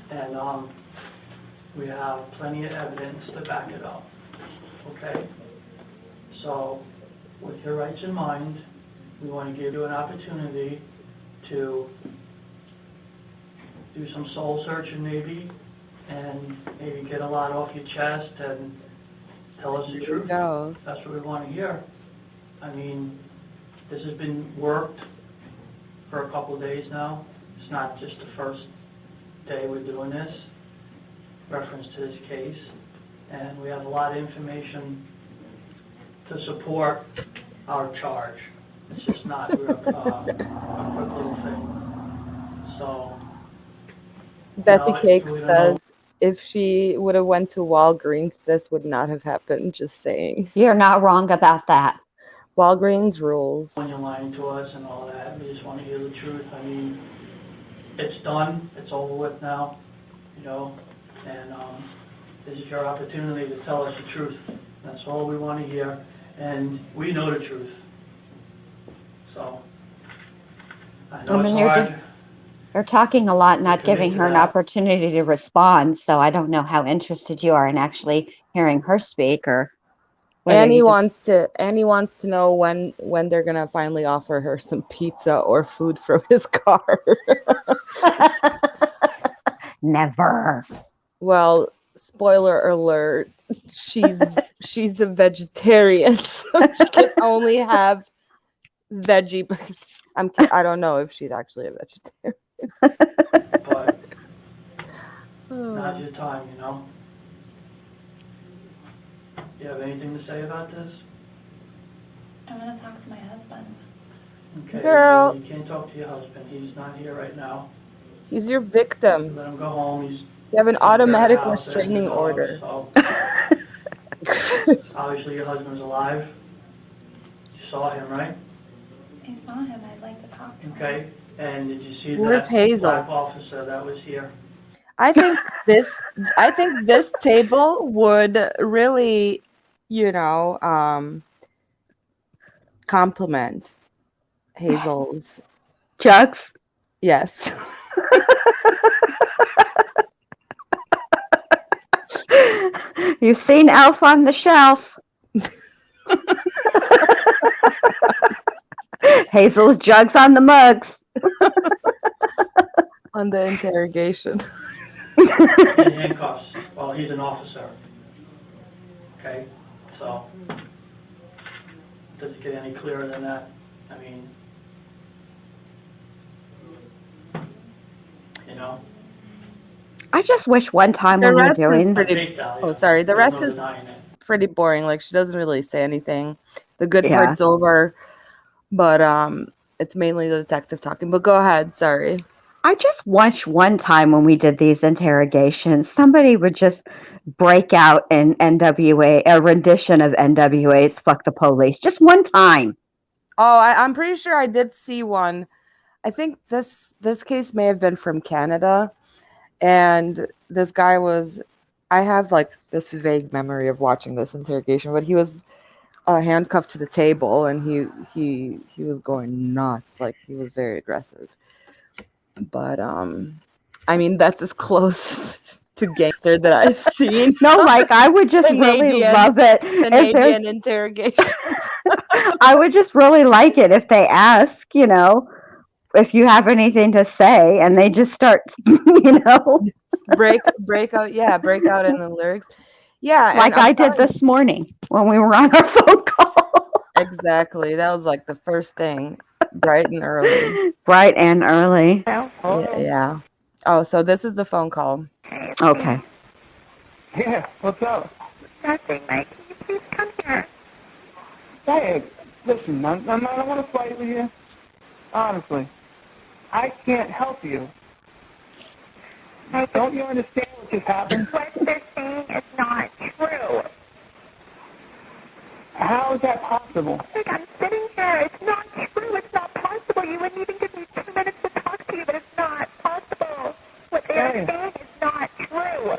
and we have plenty of evidence to back it up. Okay? So, with your rights in mind, we want to give you an opportunity to do some soul searching maybe, and maybe get a lot off your chest and tell us the truth. No. That's what we want to hear. I mean, this has been worked for a couple of days now. It's not just the first day we're doing this, reference to this case, and we have a lot of information to support our charge. It's just not a quick little thing. So, Betty Cake says if she would have went to Walgreens, this would not have happened. Just saying. You're not wrong about that. Walgreens rules. When you're lying to us and all that, we just want to hear the truth. I mean, it's done. It's over with now, you know, and this is your opportunity to tell us the truth. That's all we want to hear, and we know the truth. So, I know it's hard. You're talking a lot, not giving her an opportunity to respond, so I don't know how interested you are in actually hearing her speak, or Annie wants to know when they're gonna finally offer her some pizza or food from his car. Never. Well, spoiler alert, she's a vegetarian, so she can only have veggie burgers. I don't know if she's actually a vegetarian. But now's your time, you know. Do you have anything to say about this? I'm going to talk to my husband. Okay, Girl. You can't talk to your husband. He's not here right now. He's your victim. Let him go home. You have an automatic restraining order. So. Obviously, your husband's alive. You saw him, right? I saw him. I'd like to talk to him. Okay. And did you see Where's that Hazel? black officer that was here? I think this table would really, compliment Hazel's Chucks. Yes. You've seen Elf on the Shelf. Hazel's jugs on the mugs. On the interrogation. In handcuffs while he's an officer. Okay, so does it get any clearer than that? I mean, you know. I just wish one time when we're doing The rest is pretty boring. Like, she doesn't really say anything. The good part's over, but it's mainly the detective talking. But go ahead. Sorry. I just wish one time when we did these interrogations, somebody would just break out in NWA, a rendition of NWA's "Fuck the Police," just one time. Oh, I'm pretty sure I did see one. I think this case may have been from Canada, and this guy was. I have like this vague memory of watching this interrogation, but he was handcuffed to the table, and he was going nuts. Like, he was very aggressive. But I mean, that's as close to gangster that I've seen. No, like, I would just really love it. Canadian interrogations. I would just really like it if they ask, you know, if you have anything to say, and they just start, you know, break out in the lyrics. Yeah, like I did this morning when we were on our phone call. Exactly, that was like the first thing, bright and early. Bright and early. Yeah. Oh, so this is the phone call. Okay. Yeah, what's up? Nothing, Mike. Can you please come here? Hey, listen, I don't want to fight with you. Honestly, I can't help you. Don't you understand what just happened? What they're saying is not true. How is that possible? Like, I'm sitting here. It's not true. It's not possible. You wouldn't even give me 2 minutes to talk to you, but it's not possible. What they're saying is not true.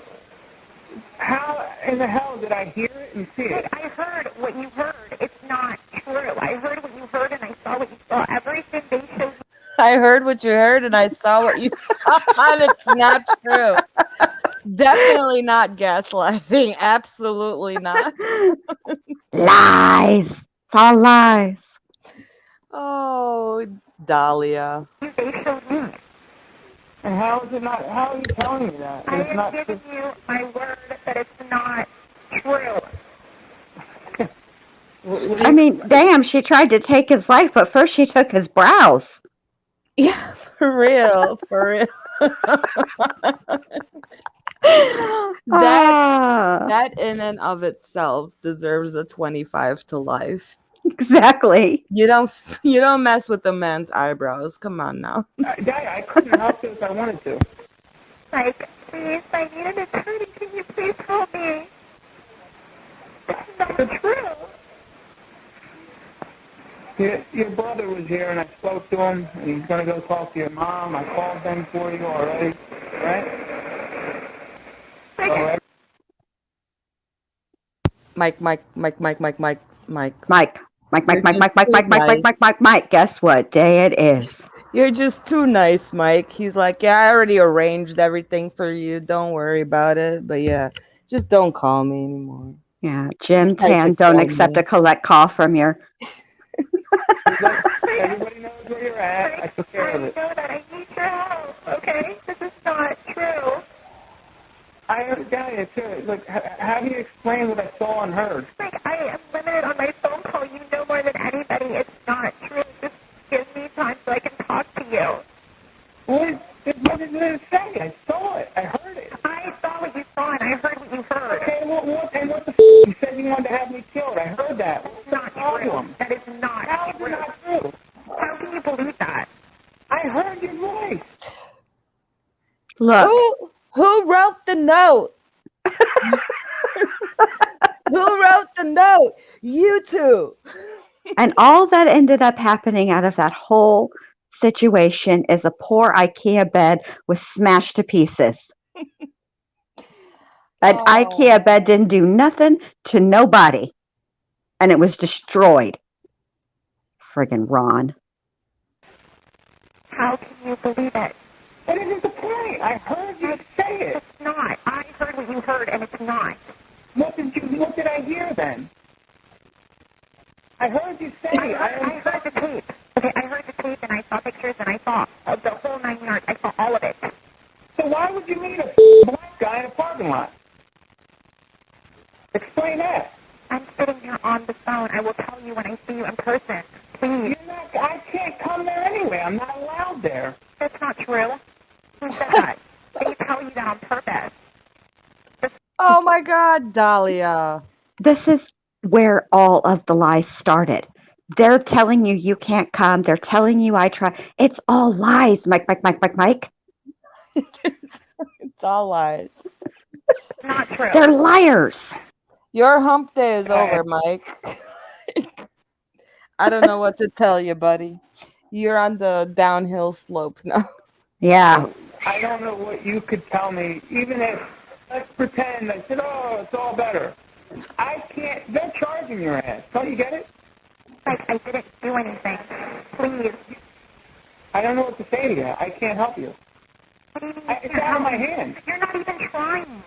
How in the hell did I hear it and see it? I heard what you heard. It's not true. I heard what you heard, and I saw what you saw. Everything they showed. I heard what you heard, and I saw what you saw, and it's not true. Definitely not gaslighting. Absolutely not. Lies. It's all lies. Oh, Dalia. And how is it not? How are you telling me that? I am giving you my word that it's not true. I mean, damn, she tried to take his life, but first she took his brows. Yeah, for real. That in and of itself deserves a 25 to life. Exactly. You don't mess with the man's eyebrows. Come on now. I couldn't help it if I wanted to. Like, please, I need an attorney. Can you please help me? It's not true. Your brother was here, and I spoke to him, and he's going to go talk to your mom. I called them for you already, right? Mike. Guess what day it is? You're just too nice, Mike. He's like, yeah, I already arranged everything for you. Don't worry about it. But yeah, just don't call me anymore. Yeah, Jim Tan, don't accept a collect call from your... Everybody knows where you're at. I took care of it. I know that. I need your help, okay? This is not true. I heard Dalia, too. Look, how do you explain what I saw and heard? Like, I am limited on my phone call. You know more than anybody. It's not true. Just give me time so I can talk to you. What? There's nothing to say. I saw it. I heard it. I saw what you saw, and I heard what you heard. Okay, what the f***? You said you wanted to have me killed. I heard that. It's not true. That is not How is it not true? How can you believe that? I heard your voice. Look. Who wrote the note? Who wrote the note? You two. And all that ended up happening out of that whole situation is a poor IKEA bed was smashed to pieces. An IKEA bed didn't do nothing to nobody. And it was destroyed. Friggin' Ron. How can you believe it? What is the point? I heard you say it. It's not. I heard what you heard, and it's not. What did I hear then? I heard you say. I heard the tape. Okay, I heard the tape and I saw pictures and I saw of the whole 9 yards. I saw all of it. So why would you meet a black guy in a parking lot? Explain that. I'm sitting here on the phone. I will tell you when I see you in person. Please. I can't come there anyway. I'm not allowed there. That's not true. Who said that? They tell you that on purpose. Oh my God, Dalia. This is where all of the lies started. They're telling you you can't come. They're telling you I try. It's all lies, Mike. It's all lies. Not true. They're liars. Your hump day is over, Mike. I don't know what to tell you, buddy. You're on the downhill slope now. Yeah. I don't know what you could tell me, even if, let's pretend, I said, oh, it's all better. I can't, they're charging your ass. Don't you get it? I didn't do anything. Please. I don't know what to say to you. I can't help you. It's out of my hands. You're not even trying.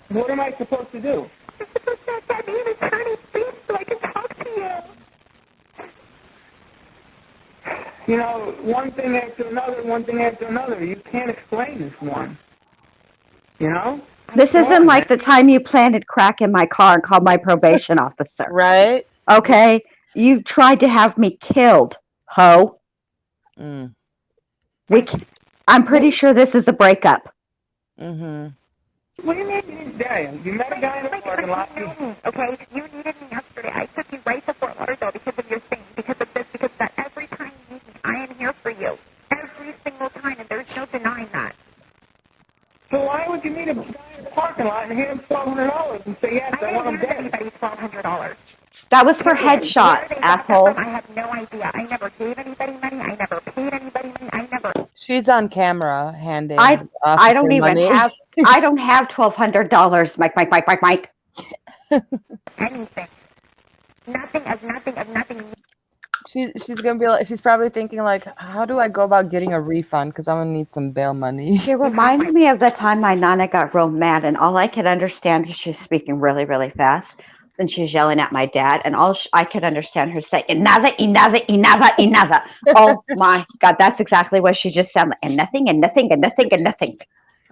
What am I supposed to do? You're supposed to get me an attorney, please, so I can talk to you. You know, one thing after another. You can't explain this one. You know? This isn't like the time you planted crack in my car and called my probation officer. Right? Okay? You tried to have me killed, ho. Mm. I'm pretty sure this is a breakup. Mm-hmm. What do you mean, Dalia? You met a guy in a parking lot. Okay? You needed me yesterday. I took you right to Fort Lauderdale because of your thing, because of this, because of that. Every time you need me, I am here for you. Every single time, and there's no denying that. So why would you meet a guy in the parking lot and hand him $1,200 and say, yes, I want him dead? I didn't $1,200. That was for headshots, asshole. I have no idea. I never gave anybody money. I never paid anybody money. I never. She's on camera handing I don't even money. have I don't have $1,200, Mike. Anything. Nothing of nothing. She's gonna be like, she's probably thinking like, how do I go about getting a refund? Because I'm gonna need some bail money. She reminded me of the time my Nana got real mad, and all I could understand because she's speaking really, really fast, and she's yelling at my dad, and all I could understand her say, enough. Oh my God, that's exactly what she just sounded like. And nothing.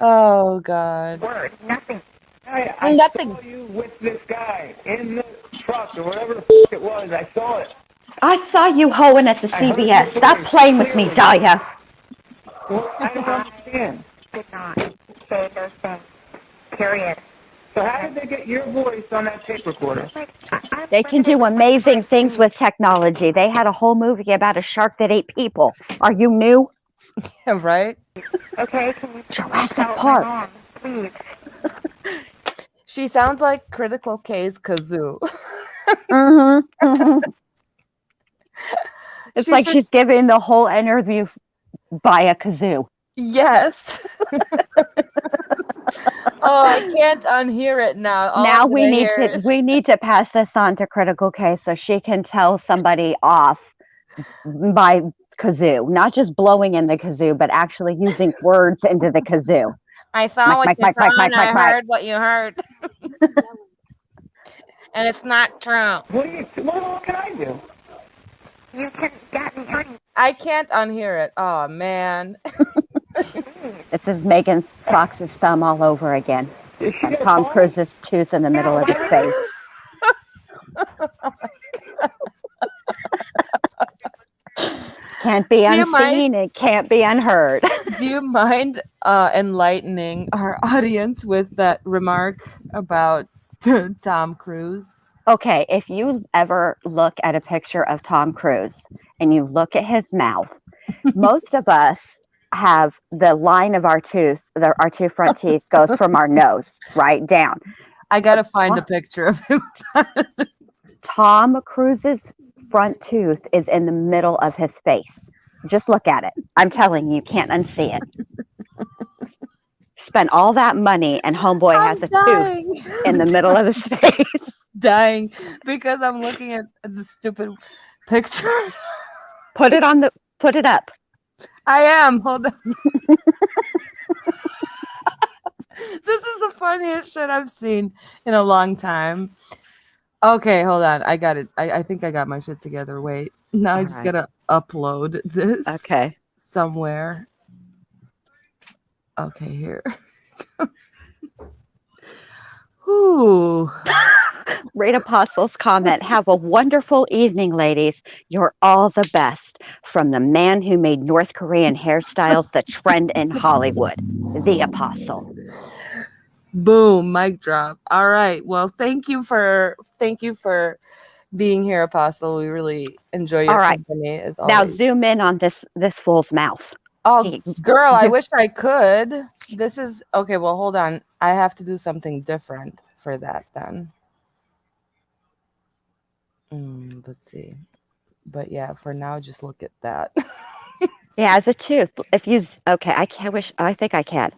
Oh God. Word, nothing. I saw you with this guy in the truck or whatever the it was. I saw it. I saw you hoeing at the CVS. Stop playing with me, Dalia. Well, I don't understand. Did not say those things. Period. So how did they get your voice on that tape recorder? They can do amazing things with technology. They had a whole movie about a shark that ate people. Are you new? Right? Okay, can you Jurassic Park. Please. She sounds like Critical K's Kazoo. Mm-hmm. It's like she's giving the whole interview by a kazoo. Yes. Oh, I can't unhear it now. Now we need to pass this on to Critical K so she can tell somebody off by kazoo, not just blowing in the kazoo, but actually using words into the kazoo. I saw what you said. I heard what you heard. And it's not true. What can I do? You can get me. I can't unhear it. Oh, man. This is Megan Fox's thumb all over again. And Tom Cruise's tooth in the middle of his face. Can't be unseen. It can't be unheard. Do you mind enlightening our audience with that remark about Tom Cruise? Okay, if you ever look at a picture of Tom Cruise and you look at his mouth, most of us have the line of our tooth, our two front teeth goes from our nose right down. I gotta find a picture of him. Tom Cruise's front tooth is in the middle of his face. Just look at it. I'm telling you, you can't unsee it. Spent all that money and homeboy has a tooth in the middle of his face. Dying because I'm looking at the stupid picture. Put it up. I am. Hold on. This is the funniest shit I've seen in a long time. Okay, hold on. I got it. I think I got my shit together. Wait. Now I just gotta upload this somewhere. Okay, here. Ooh. Great Apostle's comment. Have a wonderful evening, ladies. You're all the best. From the man who made North Korean hairstyles the trend in Hollywood, the Apostle. Boom, mic drop. All right. Well, thank you for being here, Apostle. We really enjoy your company as always. Now zoom in on this fool's mouth. Oh, girl, I wish I could. This is okay. Well, hold on. I have to do something different for that then. Let's see. But yeah, for now, just look at that. Yeah, as a tooth. If you I think I can.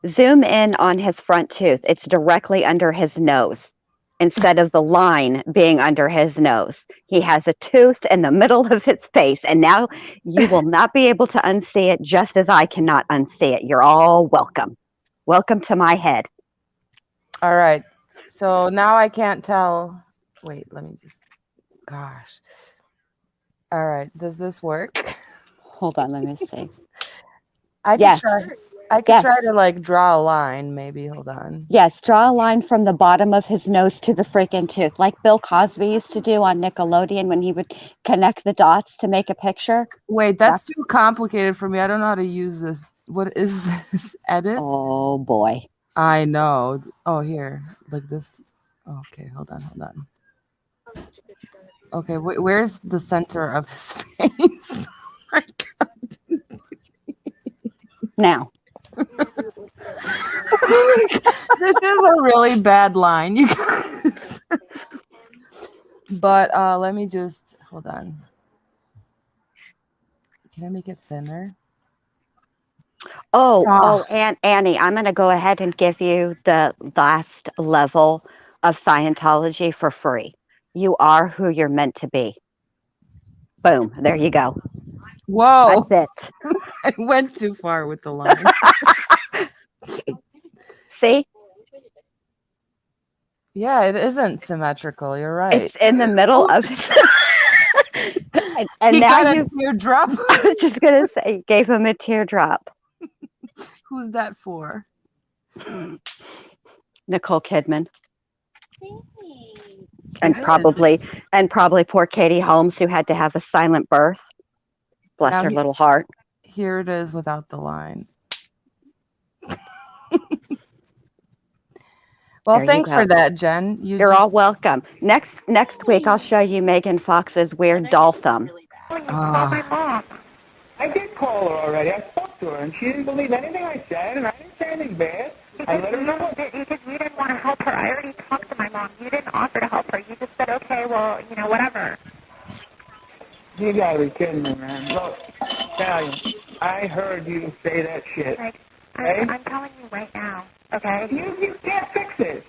Zoom in on his front tooth. It's directly under his nose. Instead of the line being under his nose, he has a tooth in the middle of his face, and now you will not be able to unsee it, just as I cannot unsee it. You're all welcome. Welcome to my head. All right. So now I can't tell. Wait, let me just. Gosh. All right. Does this work? Hold on. Let me see. I could try to like draw a line, maybe. Hold on. Yes, draw a line from the bottom of his nose to the freaking tooth, like Bill Cosby used to do on Nickelodeon when he would connect the dots to make a picture. Wait, that's too complicated for me. I don't know how to use this. What is this? Edit? Oh boy. I know. Oh, here, like this. Okay, hold on. Okay, where's the center of his face? Oh my God. Now. This is a really bad line, you guys. But let me just hold on. Can I make it thinner? And Annie, I'm going to go ahead and give you the last level of Scientology for free. You are who you're meant to be. Boom. There you go. Whoa. That's it. I went too far with the line. See? Yeah, it isn't symmetrical. You're right. It's in the middle of and he now got you a teardrop. I was just going to say, gave him a teardrop. Who's that for? Nicole Kidman. And probably poor Katie Holmes, who had to have a silent birth. Bless her little heart. Here it is without the line. Well, thanks for that, Jen. You're all welcome. Next week, I'll show you Megan Fox's weird doll thumb. My mom. I did call her already. I spoke to her, and she didn't believe anything I said, and I didn't say anything bad. I let her know. Because you didn't want to help her. I already talked to my mom. You didn't offer to help her. You just said, okay, well, whatever. You gotta be kidding me, man. Look, Dalia, I heard you say that shit. I'm telling you right now, okay? You can't fix it.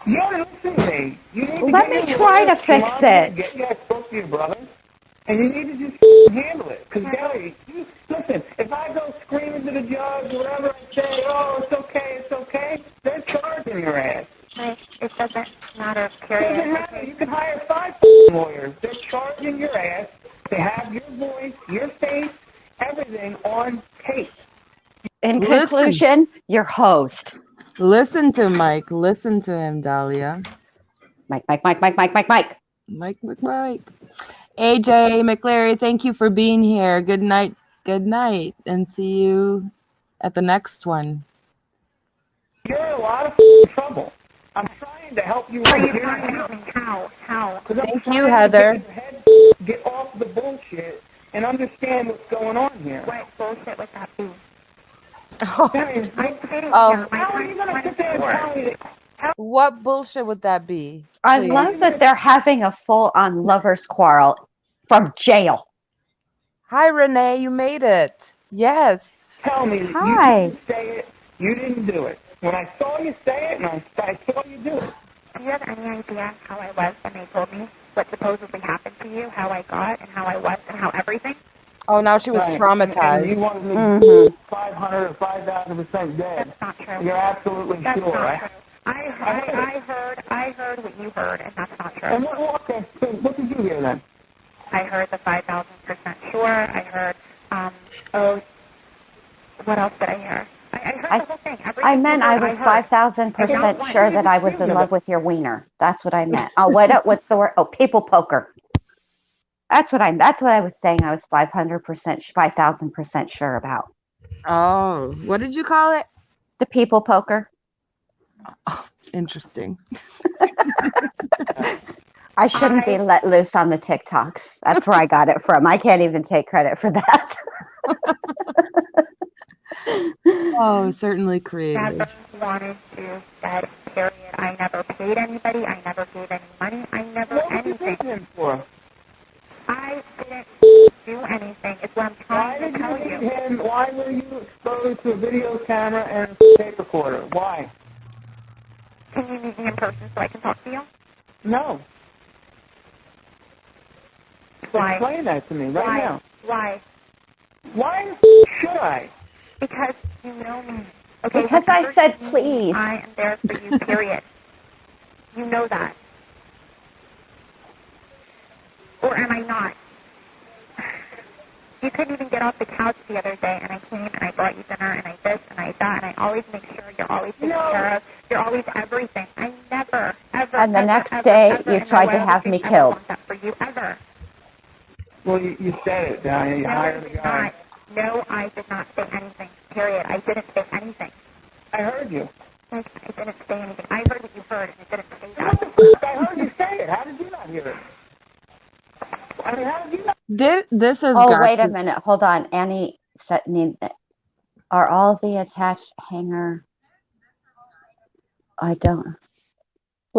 You don't listen to me. You need to Let me try to fix it. I spoke to your brother. And you need to just handle it. Because, Dalia, listen, if I go screaming to the judge or whatever and say, oh, it's okay, they're charging your ass. It doesn't matter, period. It doesn't matter. You can hire 5 lawyers. They're charging your ass to have your voice, your face, everything on tape. In conclusion, your host. Listen to Mike. Listen to him, Dalia. Mike. AJ McClary, thank you for being here. Good night, and see you at the next one. You're in a lot of trouble. I'm trying to help you. How? Thank you, Heather. Get off the bullshit and understand what's going on here. What bullshit would that be? How are you going to sit there and tell me that? What bullshit would that be? I love that they're having a full-on lovers quarrel from jail. Hi, Renee. You made it. Yes. Tell me that you didn't say it. You didn't do it. When I saw you say it, and I saw you do it. Do you have any idea how I was when they told me what supposedly happened to you, how I got and how I was and how everything? Oh, now she was traumatized. And you wanted me 500 or 5,000% dead. That's not true. You're absolutely That's sure, not right? true. I heard what you heard, and that's not true. And what did you hear then? I heard the 5,000% sure. I heard, what else did I hear? I heard the whole thing. I meant I was 5,000% sure that I was in love with your wiener. That's what I meant. Oh, what's the word? Oh, people poker. That's what I was saying. I was 5,000% sure about. Oh, what did you call it? The people poker. Oh, interesting. I shouldn't be let loose on the TikToks. That's where I got it from. I can't even take credit for that. Oh, certainly creative. Never wanted to dead, period. I never paid anybody. I never gave any money. I never anything. What him for? I didn't do anything. It's what I'm trying to tell you. Why were you exposed to a video camera and a tape recorder? Why? Can you meet me in person so I can talk to you? No. Why? Explain that to me right now. Why? Why should I? Because you know me. Okay, because I said please. I am there for you, period. You know that. Or am I not? You couldn't even get off the couch the other day, and I came and I brought you dinner, and I this and I that, and I always make sure you're always taken care of. You're always everything. I never, ever, and the ever, next ever, day, ever you tried to have me killed. Want that for you, ever. Well, you said it, Dalia. You hired the guy. No, I did not say anything, period. I didn't say anything. I heard you. I didn't say anything. I heard what you heard, and it didn't say that. What the fuck? I heard you say it. How did you not hear it? I mean, how did you not? This is. Oh, wait a minute. Hold on. Annie said, are all the attached hanger? I don't.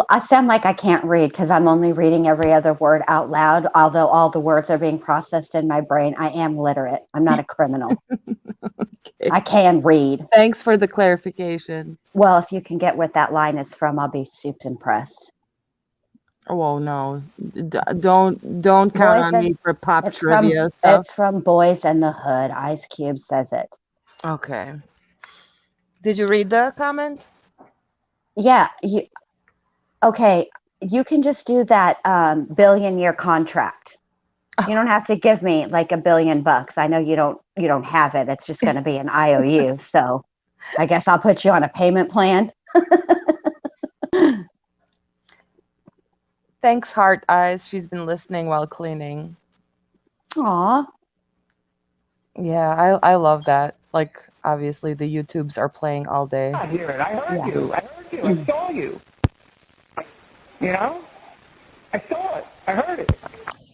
I sound like I can't read because I'm only reading every other word out loud, although all the words are being processed in my brain. I am literate. I'm not a criminal. Okay. I can read. Thanks for the clarification. Well, if you can get what that line is from, I'll be super impressed. Oh no! Don't count on me for pop trivia stuff. It's from Boys in the Hood. Ice Cube says it. Okay. Did you read the comment? Yeah. Okay, you can just do that billion-year contract. You don't have to give me like $1 billion. I know you don't have it. It's just going to be an IOU. So I guess I'll put you on a payment plan. Thanks, Heart Eyes. She's been listening while cleaning. Aw. Yeah, I love that. Like, obviously, the YouTubes are playing all day. I hear it. I heard you. I heard you. I saw you. You know? I saw it. I heard it.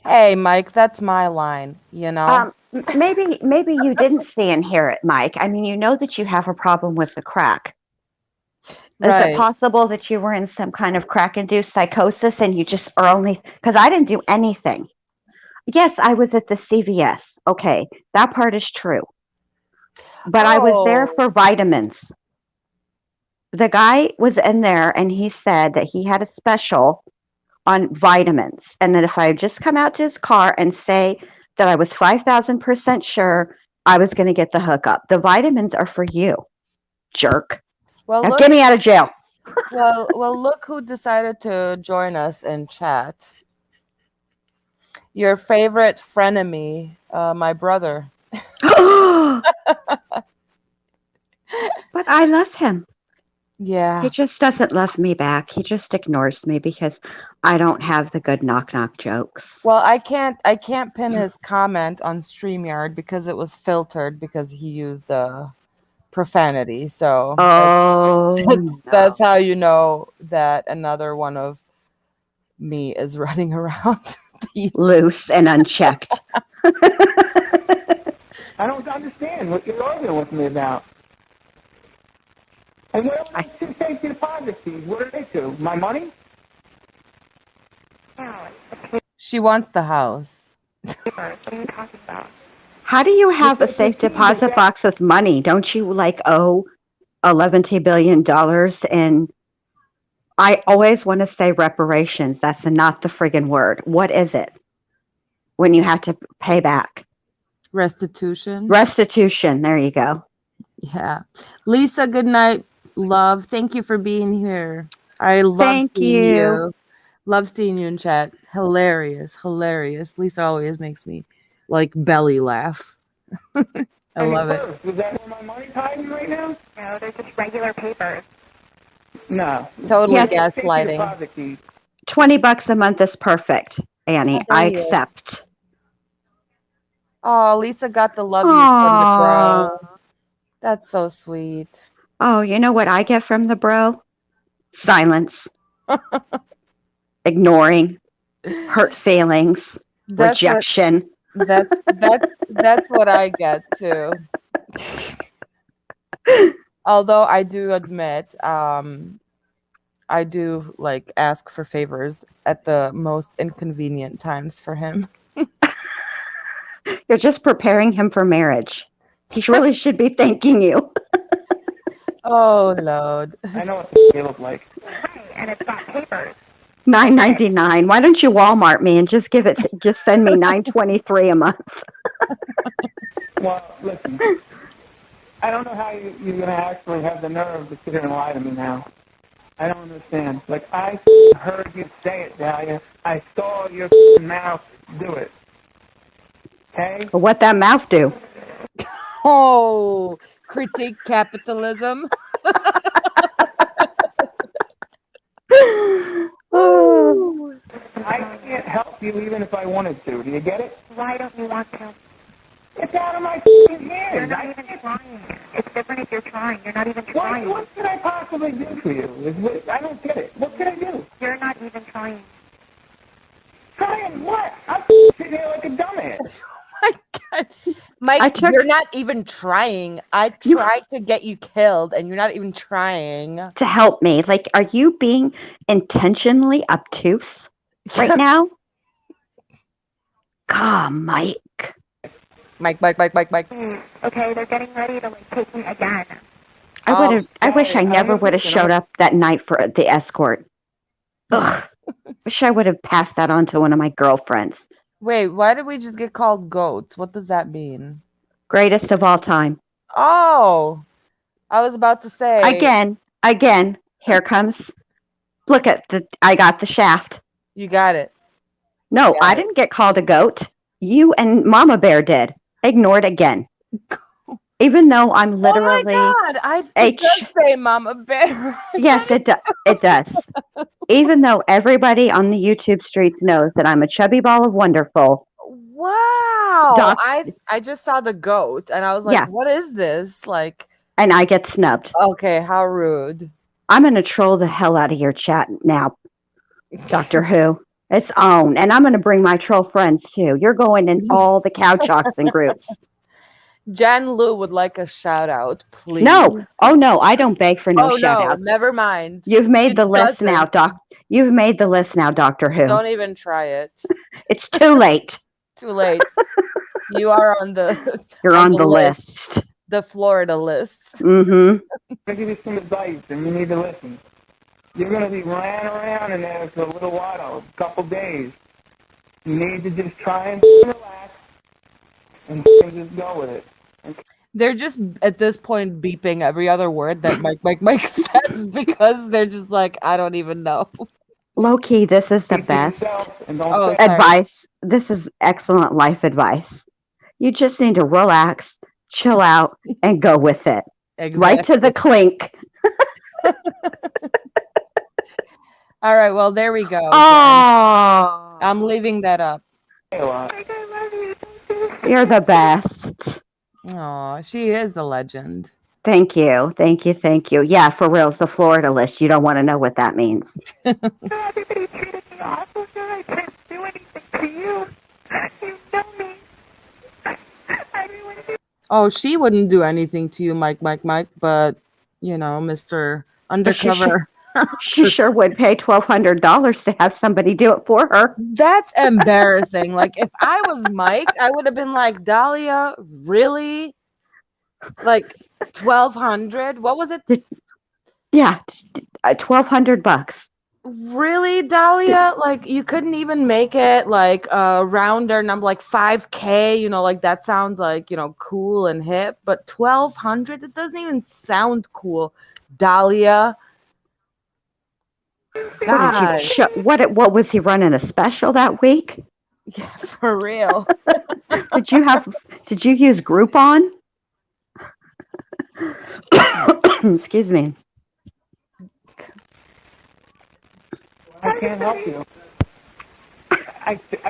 Hey, Mike, that's my line, you know? Maybe you didn't see and hear it, Mike. I mean, you know that you have a problem with the crack. Right. Is it possible that you were in some kind of crack-induced psychosis and you just are only... Because I didn't do anything. Yes, I was at the CVS. Okay, that part is true. But I was there for vitamins. The guy was in there and he said that he had a special on vitamins. And that if I had just come out to his car and say that I was 5,000% sure I was going to get the hookup. The vitamins are for you, jerk. Well, now get me out of jail. well, look who decided to join us in chat. Your favorite frenemy, my brother. But I love him. Yeah. He just doesn't love me back. He just ignores me because I don't have the good knock-knock jokes. Well, I can't pin his comment on StreamYard because it was filtered because he used profanity. So that's how you know that another one of me is running around loose and unchecked. I don't understand what you're arguing with me about. And what are these safety deposit fees? What are they to? My money? She wants the house. What are you talking about? How do you have a safe deposit box with money? Don't you owe $11 billion? And I always want to say reparations. That's not the friggin' word. What is it when you have to pay back? Restitution. Restitution. There you go. Yeah. Lisa, good night, love. Thank you for being here. I love seeing you. Love seeing you in chat. Hilarious. Lisa always makes me like belly laugh. I love it. Is that where my money's hiding right now? No, they're just regular papers. No. Totally gaslighting. $20 a month is perfect, Annie. I accept. Oh, Lisa got the love yous from the bro. That's so sweet. Oh, you know what I get from the bro? Silence. Ignoring. Hurt feelings. Rejection. That's what I get too. Although I do admit, I do like ask for favors at the most inconvenient times for him. You're just preparing him for marriage. He really should be thanking you. Oh, Lord. I know what they look like. Right, and it's got papers. $9.99. Why don't you Walmart me and just just send me $9.23 a month? Well, listen. I don't know how you're going to actually have the nerve to sit here and lie to me now. I don't understand. Like, I heard you say it, Dalia. I saw your mouth do it. Okay? Well, what that mouth do? Oh, critique capitalism. Oh. I can't help you even if I wanted to. Do you get it? Why don't you want to? It's out of my hands. You're not even trying. It's different if you're trying. You're not even trying. What could I possibly do for you? I don't get it. What could I do? You're not even trying. Trying what? I'm sitting here like a dumbass. Oh my God. Mike, you're not even trying. I tried to get you killed, and you're not even trying. To help me. Like, are you being intentionally obtuse right now? Come, Mike. Mike. Okay, they're getting ready to like take me again. I wish I never would have showed up that night for the escort. Ugh. Wish I would have passed that on to one of my girlfriends. Wait, why did we just get called goats? What does that mean? Greatest of all time. Oh, I was about to say. Again, here comes. Look at I got the shaft. You got it. No, I didn't get called a goat. You and Mama Bear did. Ignored again. Even though I'm literally. Oh my God! It does say Mama Bear. Yes, it does. Even though everybody on the YouTube streets knows that I'm a chubby ball of wonderful. Wow! I just saw the goat and I was like, "What is this?" Like, and I get snubbed. Okay, how rude! I'm gonna troll the hell out of your chat now, Doctor Who. It's on, and I'm gonna bring my troll friends too. You're going in all the couch oxen groups. Jenn Lu would like a shout out, please. No, I don't beg for no shout out. Never mind. You've made the list now, You've made the list now, Doctor Who. Don't even try it. It's too late. Too late. You are on the. You're on the list. The Florida list. Mm-hmm. I'll give you some advice, and you need to listen. You're going to be running around in there for a little while, a couple days. You need to just try and relax and just go with it. They're just at this point beeping every other word that Mike says because they're just like, I don't even know. Low key, this is the best advice. This is excellent life advice. You just need to relax, chill out, and go with it. Exactly. Right to the clink. All right, well, there we go. Oh, I'm leaving that up. You're the best. Aw, she is the legend. Thank you. Yeah, for real, it's the Florida list. You don't want to know what that means. Everybody treated me awful, sir. I can't do anything to you. You know me. Oh, she wouldn't do anything to you, Mike, but, you know, Mr. Undercover. She sure would pay $1,200 to have somebody do it for her. That's embarrassing. Like, if I was Mike, I would have been like, Dalia, really? Like, $1,200? What was it? Yeah, $1,200. Really, Dalia? Like, you couldn't even make it like a rounder number, like 5K, like that sounds like, cool and hip, but 1,200, it doesn't even sound cool. Dalia. God. What was he running a special that week? Yeah, for real. Did you use Groupon? Excuse me. I can't help you.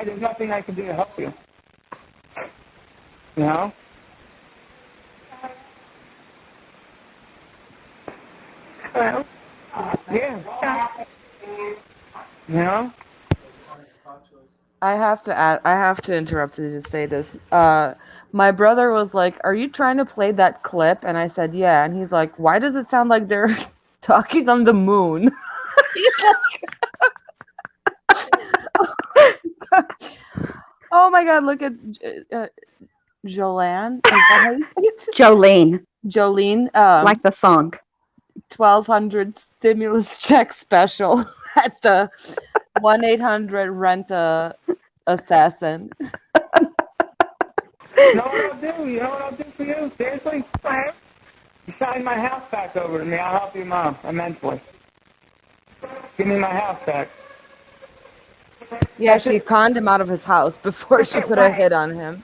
There's nothing I can do to help you. You know? Hello? Yeah. You know? I have to interrupt to just say this. My brother was like, "Are you trying to play that clip?" And I said, "Yeah." And he's like, "Why does it sound like they're talking on the moon?" He's like, "Oh my God, look at Jolanne. Is that how you say it? Jolene. Jolene. Like the song. 1,200 stimulus check special at the 1-800-RENT-A-assassin. You know what I'll do? You know what I'll do for you? Seriously? What? You sign my house back over to me. I'll help you, Mom, immensely. Give me my house back. Yeah, she conned him out of his house before she put a hit on him.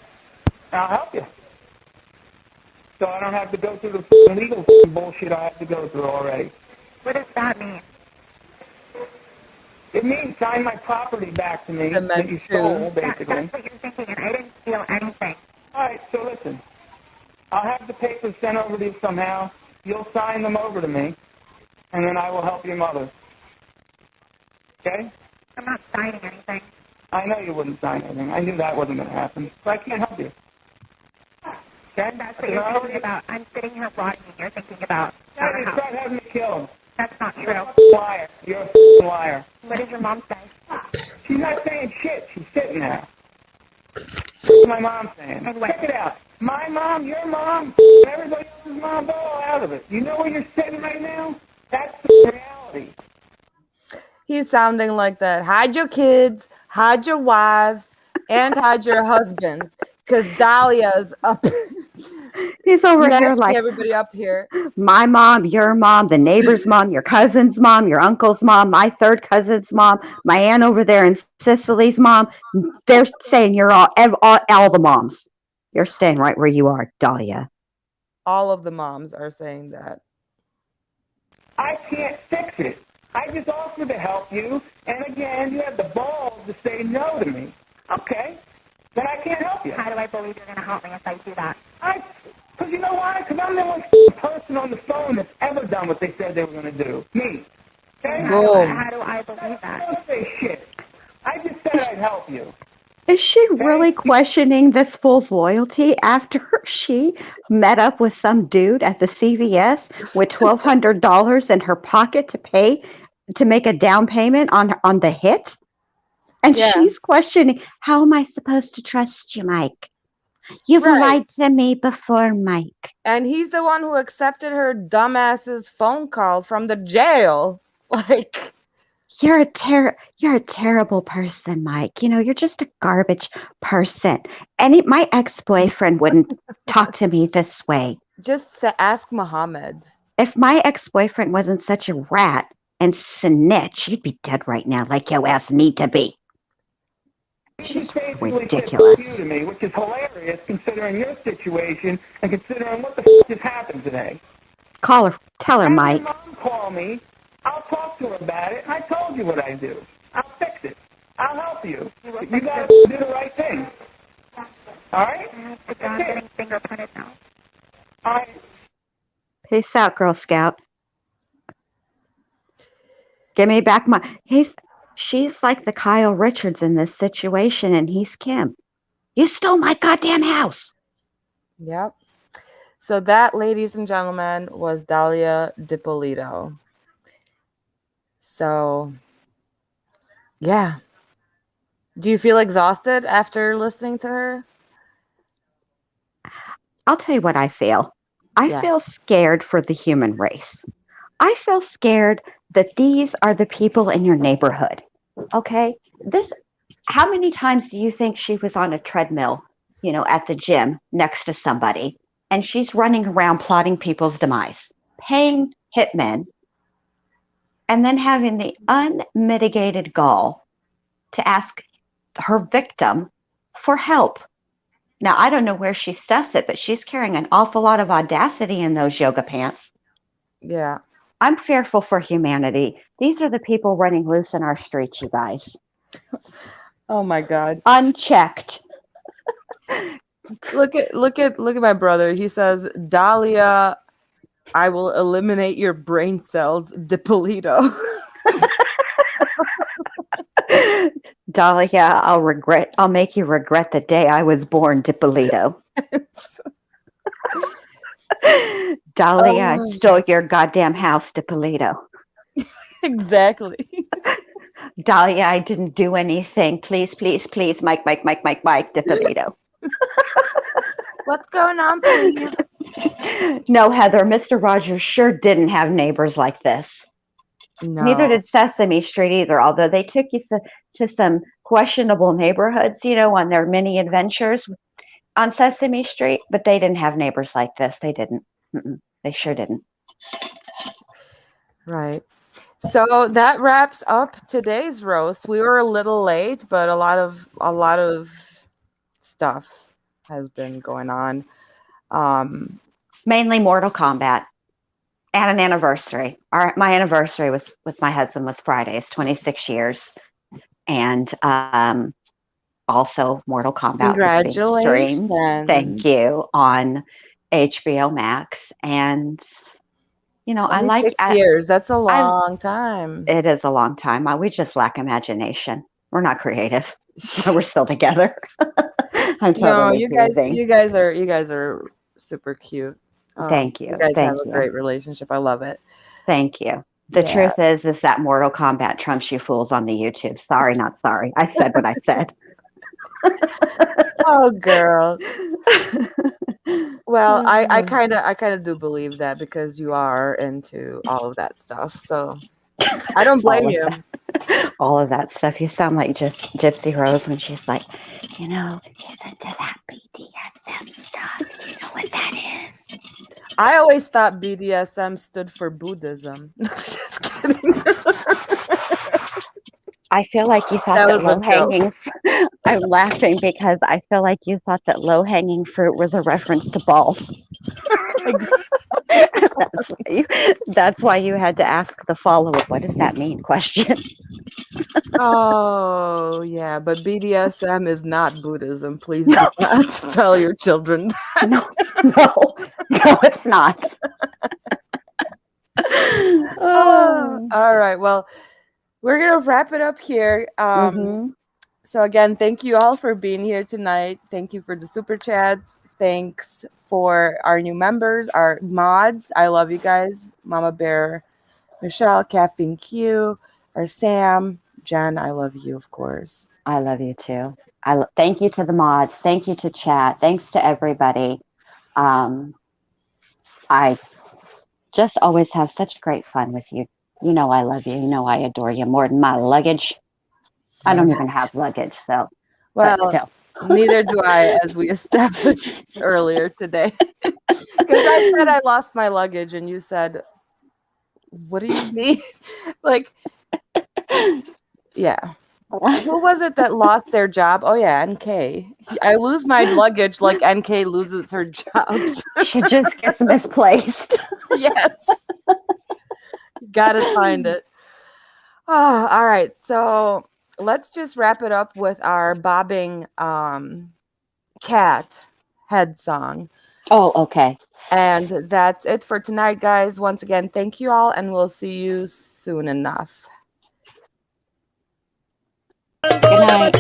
I'll help you. So I don't have to go through the legal bullshit I have to go through already. What does that mean? It means sign my property back to me that you stole, basically. That's what you're thinking, and I didn't steal anything. All right, so listen. I'll have the papers sent over to you somehow. You'll sign them over to me, and then I will help your mother. Okay? I'm not signing anything. I know you wouldn't sign anything. I knew that wasn't going to happen, so I can't help you. Okay? That's what you're thinking about. I'm sitting here watching. You're thinking about... No, you start having me killed. That's not true. You're a liar. You're a liar. What does your mom say? She's not saying shit. She's sitting there. What's my mom saying? Check it out. My mom, your mom, everybody else's mom, they're all out of it. You know where you're sitting right now? That's the reality. He's sounding like that. Hide your kids, hide your wives, and hide your husbands. Because Dalia's up. He's over here like everybody up here. My mom, your mom, the neighbor's mom, your cousin's mom, your uncle's mom, my third cousin's mom, my aunt over there in Sicily's mom. They're saying you're all the moms. You're staying right where you are, Dalia. All of the moms are saying that. I can't fix it. I just offered to help you, and again, you have the balls to say no to me. Okay, then I can't help you. How do I believe you're going to help me if I do that? Because you know why? Because I'm the only person on the phone that's ever done what they said they were going to do. Me. Okay? How do I believe that? Don't say shit. I just said I'd help you. Is she really questioning this fool's loyalty after she met up with some dude at the CVS with $1,200 in her pocket to pay to make a down payment on the hit? And she's questioning, how am I supposed to trust you, Mike? You've lied to me before, Mike. And he's the one who accepted her dumbass's phone call from the jail. Like, you're a terrible person, Mike. You know, you're just a garbage person. My ex-boyfriend wouldn't talk to me this way. Just ask Muhammad. If my ex-boyfriend wasn't such a rat and snitch, you'd be dead right now, like your ass need to be. She's ridiculous. You to me, which is hilarious considering your situation and considering what the just happened today. Call her. Tell her, Mike. Have your mom call me. I'll talk to her about it. I told you what I do. I'll fix it. I'll help you. You got to do the right thing. All right? I'm getting fingerprinted now. All right. Peace out, Girl Scout. Give me back she's like the Kyle Richards in this situation, and he's Kim. You stole my goddamn house. Yep. So that, ladies and gentlemen, was Dalia Dippolito. So, yeah. Do you feel exhausted after listening to her? I'll tell you what I feel. I feel scared for the human race. I feel scared that these are the people in your neighborhood. Okay? How many times do you think she was on a treadmill, at the gym next to somebody, and she's running around plotting people's demise, paying hitmen, and then having the unmitigated gall to ask her victim for help? Now, I don't know where she stuffs it, but she's carrying an awful lot of audacity in those yoga pants. Yeah. I'm fearful for humanity. These are the people running loose in our streets, you guys. Oh my God. Unchecked. Look at my brother. He says, Dalia, I will eliminate your brain cells, Dippolito. Dalia, I'll make you regret the day I was born, Dippolito. Dalia, I stole your goddamn house, Dippolito. Exactly. Dalia, I didn't do anything. Please, please, please, Mike, Dippolito. What's going on, please? No, Heather, Mr. Rogers sure didn't have neighbors like this. No. Neither did Sesame Street either, although they took you to some questionable neighborhoods, on their mini adventures on Sesame Street, but they didn't have neighbors like this. They didn't. They sure didn't. Right. So that wraps up today's roast. We were a little late, but a lot of stuff has been going on. Mainly Mortal Kombat and an anniversary. My anniversary with my husband was Friday. It's 26 years. And also Mortal Kombat Congratulations. was being streamed. Thank you, on HBO Max. And I like 26 years. That's a long time. It is a long time. We just lack imagination. We're not creative. We're still together. I'm totally teasing. You guys are super cute. Thank you. You guys have a great relationship. I love it. Thank you. The truth is that Mortal Kombat trumps you fools on the YouTube. Sorry, not sorry. I said what I said. Oh, girl. Well, I kind of do believe that, because you are into all of that stuff. So I don't blame you. All of that stuff. You sound like just Gypsy Rose when she's like, he's into that BDSM stuff. Do you know what that is? I always thought BDSM stood for Buddhism. Just kidding. I feel like you thought that low-hanging... I'm laughing because I feel like you thought that low-hanging fruit was a reference to balls. That's why you had to ask the follow-up, what does that mean question. Oh, yeah, but BDSM is not Buddhism. Please do not tell your children that. No, it's not. All right, well, we're going to wrap it up here. So again, thank you all for being here tonight. Thank you for the super chats. Thanks for our new members, our mods. I love you guys. Mama Bear, Michelle, Caffeine Q, our Sam, Jen, I love you, of course. I love you too. Thank you to the mods. Thank you to chat. Thanks to everybody. I just always have such great fun with you. You know I love you. You know I adore you more than my luggage. I don't even have luggage, so. Well, but still. Neither do I, as we established earlier today. Because I said I lost my luggage, and you said, what do you mean? Like, yeah. Who was it that lost their job? Oh, yeah, NK. I lose my luggage like NK loses her jobs. She just gets misplaced. Yes. Gotta find it. Oh, all right. So let's just wrap it up with our bobbing cat head song. Oh, okay. And that's it for tonight, guys. Once again, thank you all, and we'll see you soon enough. Good night.